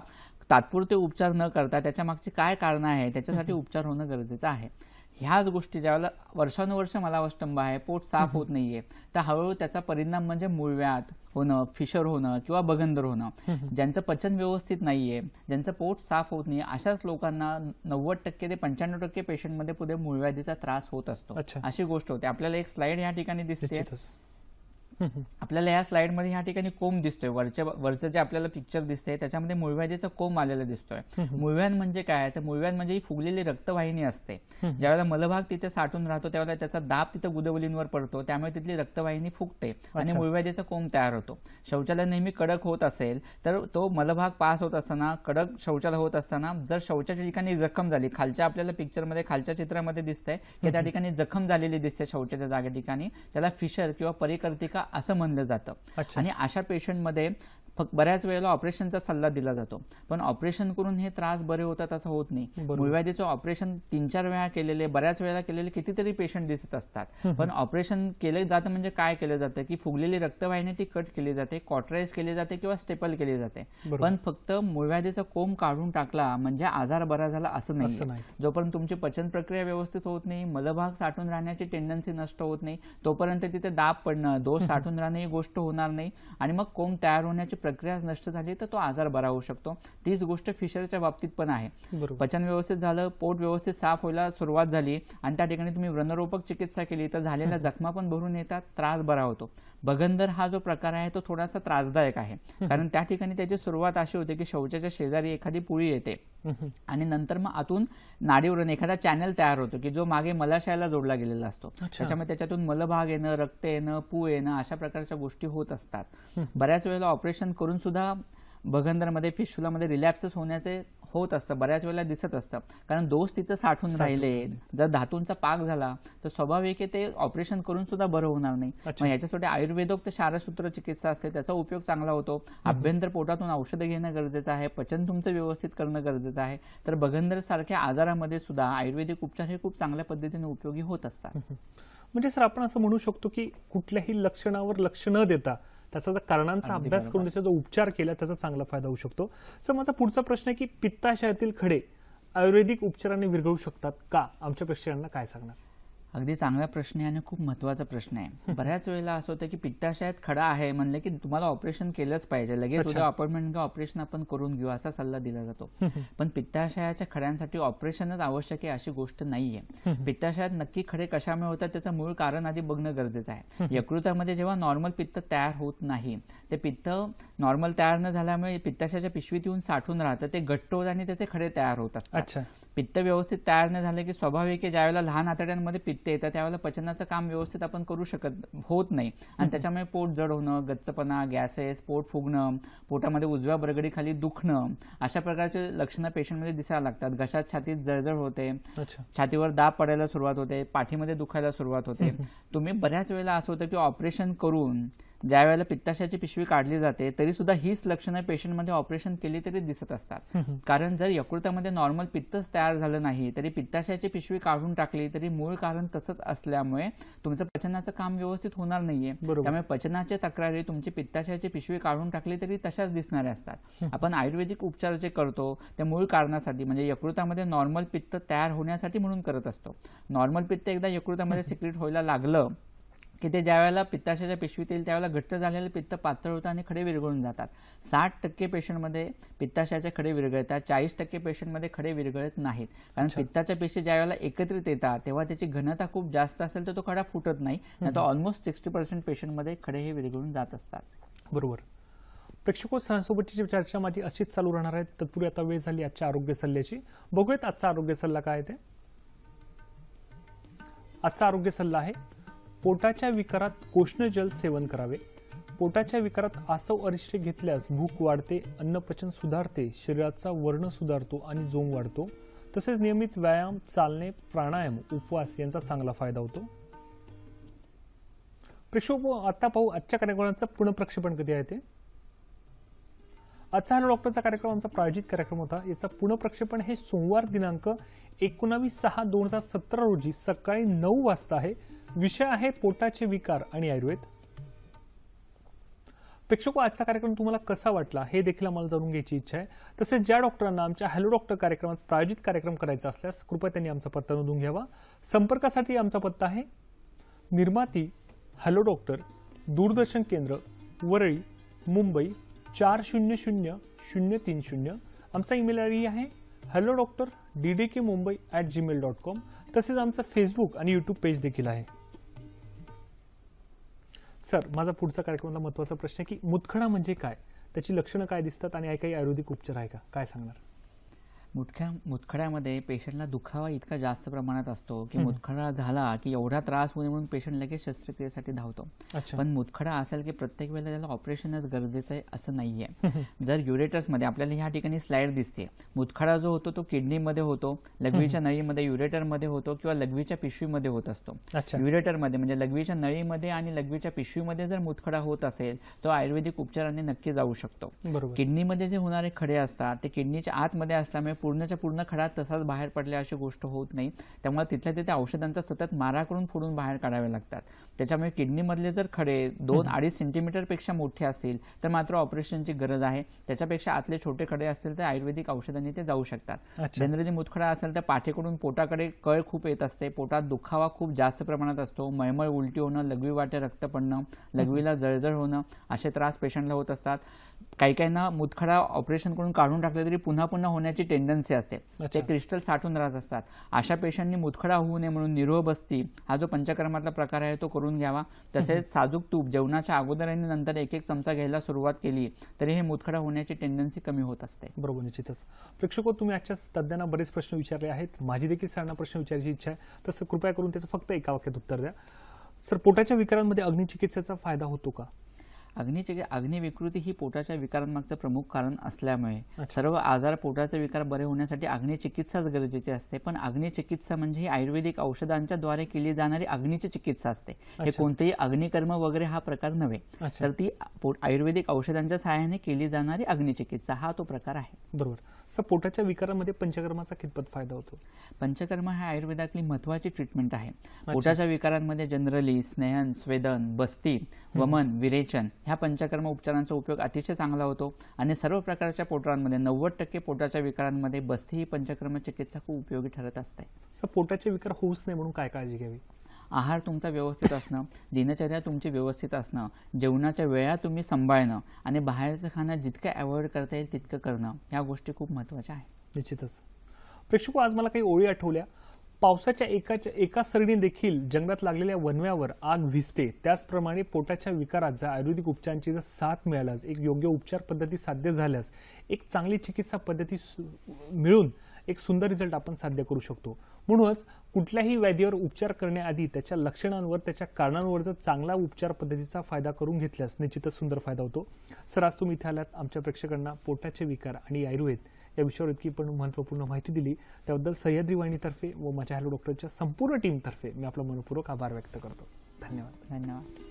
तात्पुरते उपचार न करता त्याच्या मागची काय कारण आहे त्याच्यासाठी उपचार होणं गरजेचं आहे. ह्याच गोष्टी ज्यावेळेला वर्षानुवर्ष मलावस्तंभ आहे, पोट साफ होत नाहीये, तर हळूहळू त्याचा परिणाम म्हणजे मूळव्याध होणं, फिशर होणं किंवा भगंदर होणं. ज्यांचं पचन व्यवस्थित नाहीये, ज्यांचं पोट साफ होत नाही, अशाच लोकांना 90% ते 95% पेशंटमध्ये पुढे मूळव्याधीचा त्रास होत असतो. अशी गोष्ट होते. आपल्याला एक स्लाइड या ठिकाणी दिसते. आपल्याला या स्लाइडमध्ये ह्या ठिकाणी कोंब दिसतोय, वरचं जे आपल्याला पिक्चर दिसतंय त्याच्यामध्ये मूळव्याधीचा कोंब आलेला दिसतोय. मूळव्याध म्हणजे काय, तर मूळव्याध म्हणजे ही फुगलेली रक्तवाहिनी असते. ज्यावेळेला मलभाग तिथे साठून राहतो त्यावेळेला त्याचा दाब तिथे गुदवलींवर पडतो, त्यामुळे तिथली रक्तवाहिनी फुगते आणि मूळव्याधीचा कोंब तयार होतो. शौचालय नेहमी कडक होत असेल तर तो मलभाग पास होत असताना, कडक शौचालय होत असताना जर शौचाच्या ठिकाणी जखम झाली, खालच्या आपल्याला पिक्चरमध्ये खालच्या चित्रामध्ये दिसतंय की त्या ठिकाणी जखम झालेली दिसते शौचाच्या जागे ठिकाणी, त्याला फिशर किंवा परिकर्तिका असं म्हणलं जातं. आणि अशा पेशंटमध्ये बऱ्याच वेळेला ऑपरेशनचा सल्ला दिला जातो, पण ऑपरेशन करून हे त्रास बरे होतात असं होत नाही. मूळव्याधीचं ऑपरेशन 3-4 वेळा केलेले, बऱ्याच वेळा केलेले कितीतरी पेशंट दिसत असतात. पण ऑपरेशन केलं जातं म्हणजे काय केलं जातं की फुगलेली रक्तवाहिनी ती कट केली जाते, कॉटराईज केली जाते किंवा स्टेपल केली जाते. पण फक्त मूळव्याधीचा कोंब काढून टाकला म्हणजे आजार बरा झाला असं नाही. जोपर्यंत तुमची पचन प्रक्रिया व्यवस्थित होत नाही, मलभाग साठून राहण्याची टेंडन्सी नष्ट होत नाही, तोपर्यंत तिथे दाब पडणं, दोष साठून राहणं ही गोष्ट होणार नाही आणि मग कोंब तयार होण्याची प्रक्रिया नष्ट झाली तर तो आजार बरा होऊ शकतो. तीच गोष्ट फिशरच्या बाबतीत पण आहे. पचन व्यवस्थित झालं, पोट व्यवस्थित साफ व्हायला सुरुवात झाली आणि त्या ठिकाणी तुम्ही व्रणरोपक चिकित्सा केली तर झालेल्या जखमा पण भरून येतात, त्रास बरा होतो. बगंदर हा जो प्रकार आहे तो थोडासा त्रासदायक आहे, कारण त्या ठिकाणी त्याची सुरुवात अशी होते की शौचाच्या शेजारी एखादी पुळी येते आणि नंतर मग आतून नाडीवरून एखादा चॅनल तयार होतो की जो मागे मलाशयाला जोडला गेलेला असतो. त्याच्यामुळे त्याच्यातून मलभाग येणं, रक्त येणं, पू येणं अशा प्रकारच्या गोष्टी होत असतात. बऱ्याच वेळेला ऑपरेशन करून सुद्धा बगंदरमध्ये, फिशुलामध्ये रिलॅप्सेस होण्याचे होत असतं, बऱ्याच वेळेला दिसत असतं, कारण दोष तिथं साठून राहिले. जर धातूंचा पाक झाला तर स्वाभाविक ते ऑपरेशन करून सुद्धा बरं होणार नाही. मग याच्यासाठी आयुर्वेदोक्त क्षारसूत्र चिकित्सा असते, त्याचा उपयोग चांगला होतो. आभ्यंतर पोटातून औषधं घेणं गरजेचं आहे, पचन तुमचं व्यवस्थित करणं गरजेचं आहे. तर बगंदर सारख्या आजारामध्ये सुद्धा आयुर्वेदिक उपचार हे खूप चांगल्या पद्धतीने उपयोगी होत असतात. म्हणजे सर आपण असं म्हणू शकतो की कुठल्याही लक्षणावर लक्ष न देता त्याचा जर कारणांचा अभ्यास करून त्याचा जो उपचार केला त्याचा चांगला फायदा होऊ शकतो. सर माझा पुढचा प्रश्न आहे की पित्ताशयातील खडे आयुर्वेदिक उपचाराने विरघळू शकतात का? आमच्या प्रेक्षकांना काय सांगणार? अगदी चांगला प्रश्न आहे आणि खूप महत्त्वाचा प्रश्न आहे. बऱ्याच वेळेला असं होतं की पित्ताशयात खडा आहे म्हणलं की तुम्हाला ऑपरेशन केलंच पाहिजे, लगेच उद्या अपॉइंटमेंट घेऊ, ऑपरेशन आपण करून घेऊ असा सल्ला दिला जातो. पण पित्ताशयाच्या खड्यांसाठी ऑपरेशनच आवश्यक आहे अशी गोष्ट नाहीये. पित्ताशयात नक्की खडे कशामुळे होतात त्याचं मूळ कारण आधी बघणं गरजेचं आहे. यकृतामध्ये जेव्हा नॉर्मल पित्त तयार होत नाही, ते पित्त नॉर्मल तयार न झाल्यामुळे पित्ताशयाच्या पिशवीत येऊन साठून राहतं, ते घट्ट होत आणि त्याचे खडे तयार होत असतात. पित्त व्यवस्थित तयार न झाले की स्वाभाविक आहे ज्यावेळेला लहान आतड्यांमध्ये पित्त येतं त्यावेळेला पचनाचं काम व्यवस्थित आपण करू होत नाही आणि त्याच्यामुळे पोट जड होणं, गच्चपणा, गॅसेस, पोट फुगणं, पोटामध्ये उजव्या बरगडीखाली दुखणं अशा प्रकारचे लक्षणं पेशंटमध्ये दिसायला लागतात. घशात छातीत जळजळ होते, छातीवर दाब पडायला सुरुवात होते, पाठीमध्ये दुखायला सुरुवात होते. तुम्ही बऱ्याच वेळेला असं होतं की ऑपरेशन करून ज्या वेळेला पित्ताशयाची पिशवी काढली जाते तरी सुद्धा हीच लक्षणं पेशंटमध्ये ऑपरेशन केली तरी दिसत असतात. कारण जर यकृतामध्ये नॉर्मल पित्तच तयार झालं नाही तरी पित्ताशयाची पिशवी काढून टाकली तरी मूळ कारण तसंच असल्यामुळे तुमचं पचनाचं काम व्यवस्थित होणार नाहीये. त्यामुळे पचनाच्या तक्रारी तुमची पित्ताशयाची पिशवी काढून टाकली तरी तशाच दिसणाऱ्या असतात. आपण आयुर्वेदिक उपचार जे करतो ते मूळ कारणासाठी म्हणजे यकृतामध्ये नॉर्मल पित्त तयार होण्यासाठी म्हणून करत असतो. नॉर्मल पित्त एकदा यकृतामध्ये सिक्रेट व्हायला लागलं की ते ज्यावेळेला पित्ताशयाच्या पिशवीत येईल त्यावेळेला घट्ट झालेलं पित्त पातळ होतं आणि खडे विरघळून जातात. 60% पेशंटमध्ये पित्ताशयाचे खडे विरघळतात, 40% पेशंटमध्ये खडे विरघळत नाहीत. कारण पित्ताच्या पेशी ज्यावेळेला एकत्रित येतात तेव्हा त्याची घनता खूप जास्त असेल तर तो खडा फुटत नाही, तर ऑलमोस्ट 60% पेशंटमध्ये खडे हे विरघळून जात असतात. बरोबर. प्रेक्षको, सणासोबतची चर्चा माझी अशीच चालू राहणार आहे. तत्पूर्वी आता वेळ झाली आजच्या आरोग्य सल्ल्याची. बघूयात आजचा आरोग्य सल्ला काय ते. आजचा आरोग्य सल्ला आहे पोटाच्या विकारात कोष्णजल सेवन करावे. पोटाच्या विकारात आसव अरिष्टे घेतल्यास भूक वाढते, अन्नपचन सुधारते, शरीराचा वर्ण सुधारतो आणि जोम वाढतो. तसेच नियमित व्यायाम, चालणे, प्राणायाम, उपवास यांचा चांगला फायदा होतो. प्रेक्षको, आता पाहू आजच्या कार्यक्रमाचं पुनःप्रक्षेपण कधी आहे ते. आजचा हॅलो डॉक्टरचा कार्यक्रम आमचा प्रायोजित कार्यक्रम होता. याचा पुनःप्रक्षेपण हे सोमवार दिनांक 19/6/2017 रोजी सकाळी 9 वाजता आहे. विषय आहे पोटाचे विकार आणि आयुर्वेद. प्रेक्षको, आजचा कार्यक्रम तुम्हाला कसा वाटला हे देखील आम्हाला जाणून घ्यायची इच्छा आहे. तसेच ज्या डॉक्टरांना आमच्या हॅलो डॉक्टर कार्यक्रमात प्रायोजित कार्यक्रम करायचा असल्यास कृपया त्यांनी आमचा पत्ता नोंदवून घ्यावा. संपर्कासाठी आमचा पत्ता आहे निर्माती हॅलो डॉक्टर, दूरदर्शन केंद्र, वरळी, मुंबई 400030. आमचा ईमेल आयडी आहे hellodoctor@ddkmumbai@gmail.com. तसेच आमचं फेसबुक आणि यूट्यूब पेज देखील आहे. सर, माझा पुढचा कार्यक्रमाला महत्त्वाचा प्रश्न आहे की मुतखडा म्हणजे काय, त्याची लक्षणं काय दिसतात आणि काही आयुर्वेदिक उपचार आहे का, काय सांगणार? मुतखड्यामध्ये पेशंटला दुखावा इतका जास्त प्रमाणात असतो की मुतखडा झाला की एवढा त्रास होणे म्हणून पेशंट लगेच शस्त्रक्रियेसाठी धावतो. पण मुतखडा असेल की प्रत्येक वेळेला त्याला ऑपरेशनच गरजेचं आहे असं नाहीये. जर युरेटर्समध्ये आपल्याला ह्या ठिकाणी स्लाइड दिसते, मुतखडा जो होतो तो किडनीमध्ये होतो, लघवीच्या नळीमध्ये युरेटरमध्ये होतो किंवा लघवीच्या पिशवीमध्ये होत असतो. युरेटरमध्ये म्हणजे लघवीच्या नळीमध्ये आणि लघवीच्या पिशवीमध्ये जर मुतखडा होत असेल तो आयुर्वेदिक उपचाराने नक्की जाऊ शकतो. किडनीमध्ये जे होणारे खडे असतात ते किडनीच्या आतमध्ये असल्यामुळे पूर्णच्या पूर्ण खडा तसाच बाहेर पडल्या अशी गोष्ट होत नाही. त्यामुळे तिथल्या तिथे औषधांचा सतत मारा करून फोडून बाहेर काढावे लागतात. त्याच्यामुळे किडनीमधले जर खडे 2-2.5 सेंटीमीटर पेक्षा मोठे असतील तर मात्र ऑपरेशनची गरज आहे. त्याच्यापेक्षा आतले छोटे खडे असतील तर आयुर्वेदिक औषधांनी ते जाऊ शकतात. जनरली मुतखडा असेल तर पाठीकडून पोटाकडे कळ खूप येत असते, पोटात दुखावा खूप जास्त प्रमाणात असतो, मळमळ उलटी होणं, लघवी वाटे रक्त पडणं, लघवीला जळजळ होणं असे त्रास पेशंटला होत असतात. काही काहींना मुतखडा ऑपरेशन करून काढून टाकले तरी पुन्हा पुन्हा होण्याची टेंडन्सी असते, ते क्रिस्टल साठून राहत असतात. अशा पेशंटनी मुतखडा होऊ नये म्हणून निरोह बस्ती हा जो पंचकर्मातला प्रकार आहे तो करून घ्यावा. तसेच साजूक तूप जेवणाच्या अगोदर आणि नंतर 1-1 चमचा घ्यायला सुरुवात केली तरी हे मुतखडा होण्याची टेंडन्सी कमी होत असते. बरोबर, निश्चितच. प्रेक्षको, तुम्ही आजच्याच तज्ञांना बरेच प्रश्न विचारले आहेत. माझी देखील सरांना प्रश्न विचारायची इच्छा आहे, तसं कृपया करून त्याचं फक्त एका वाक्यात उत्तर द्या. सर, पोटाच्या विकारांमध्ये अग्निचिकित्सेचा फायदा होतो का? अग्निविकृती ही पोटाच्या विकारांमागचं प्रमुख कारण असल्यामुळे सर्व आजार पोटाचे विकार बरे होण्यासाठी अग्निचिकित्साच गरजेची असते. पण अग्निचिकित्सा म्हणजे ही आयुर्वेदिक औषधांच्या द्वारे केली जाणारी अग्नीची चिकित्सा असते. हे कोणतेही अग्निकर्म वगैरे हा प्रकार नव्हे, तर ती आयुर्वेदिक औषधांच्या सहाय्याने केली जाणारी अग्निचिकित्सा हा तो प्रकार आहे. बरोबर. सर, पोटाच्या विकारांमध्ये पंचकर्माचा कितपत फायदा होतो? पंचकर्म हा आयुर्वेदातली महत्वाची ट्रीटमेंट आहे. पोटाच्या विकारांमध्ये जनरली स्नेहन, स्वेदन, बस्ती, वमन, विरेचन ह्या पंचकर्म उपचारांचा उपयोग अतिशय चांगला होतो आणि सर्व प्रकारच्या पोटांमध्ये 90% पोटाच्या विकारांमध्ये बस्ती ही पंचकर्म चिकित्सा खूप उपयोगी ठरत असते. सर, पोटाचे विकार होऊच नये म्हणून काय काळजी घ्यावी? आहार तुमचा व्यवस्थित असणं, दिनचर्या तुमची व्यवस्थित असणं, जेवणाच्या वेळा तुम्ही सांभाळणं आणि बाहेरचं खाणं जितकं अवॉइड करता येईल तितकं करणं, ह्या गोष्टी खूप महत्त्वाच्या आहेत. निश्चितच. प्रेक्षको, आज मला काही ओळी आठवल्या. पावसाच्या एका सरीने देखील जंगलात लागलेल्या वनव्यावर आग भिजते, त्याचप्रमाणे पोटाच्या विकारात जर आयुर्वेदिक उपचारांची जर साथ मिळाल्यास, एक योग्य उपचार पद्धती साध्य झाल्यास, एक चांगली चिकित्सा पद्धती मिळून एक सुंदर रिझल्ट आपण साध्य करू शकतो. म्हणूनच कुठल्याही व्याधीवर उपचार करण्याआधी त्याच्या लक्षणांवर, त्याच्या कारणांवर जर चांगला उपचार पद्धतीचा फायदा करून घेतल्यास निश्चितच सुंदर फायदा होतो. सर, आज तुम्ही इथे आलात, आमच्या प्रेक्षकांना पोटाचे विकार आणि आयुर्वेद या विषयावर इतकी पण महत्त्वपूर्ण माहिती दिली, त्याबद्दल सह्याद्री वाहिनीतर्फे व माझ्या हॅलो डॉक्टरच्या संपूर्ण टीमतर्फे मी आपला मनपूर्वक आभार व्यक्त करतो. धन्यवाद.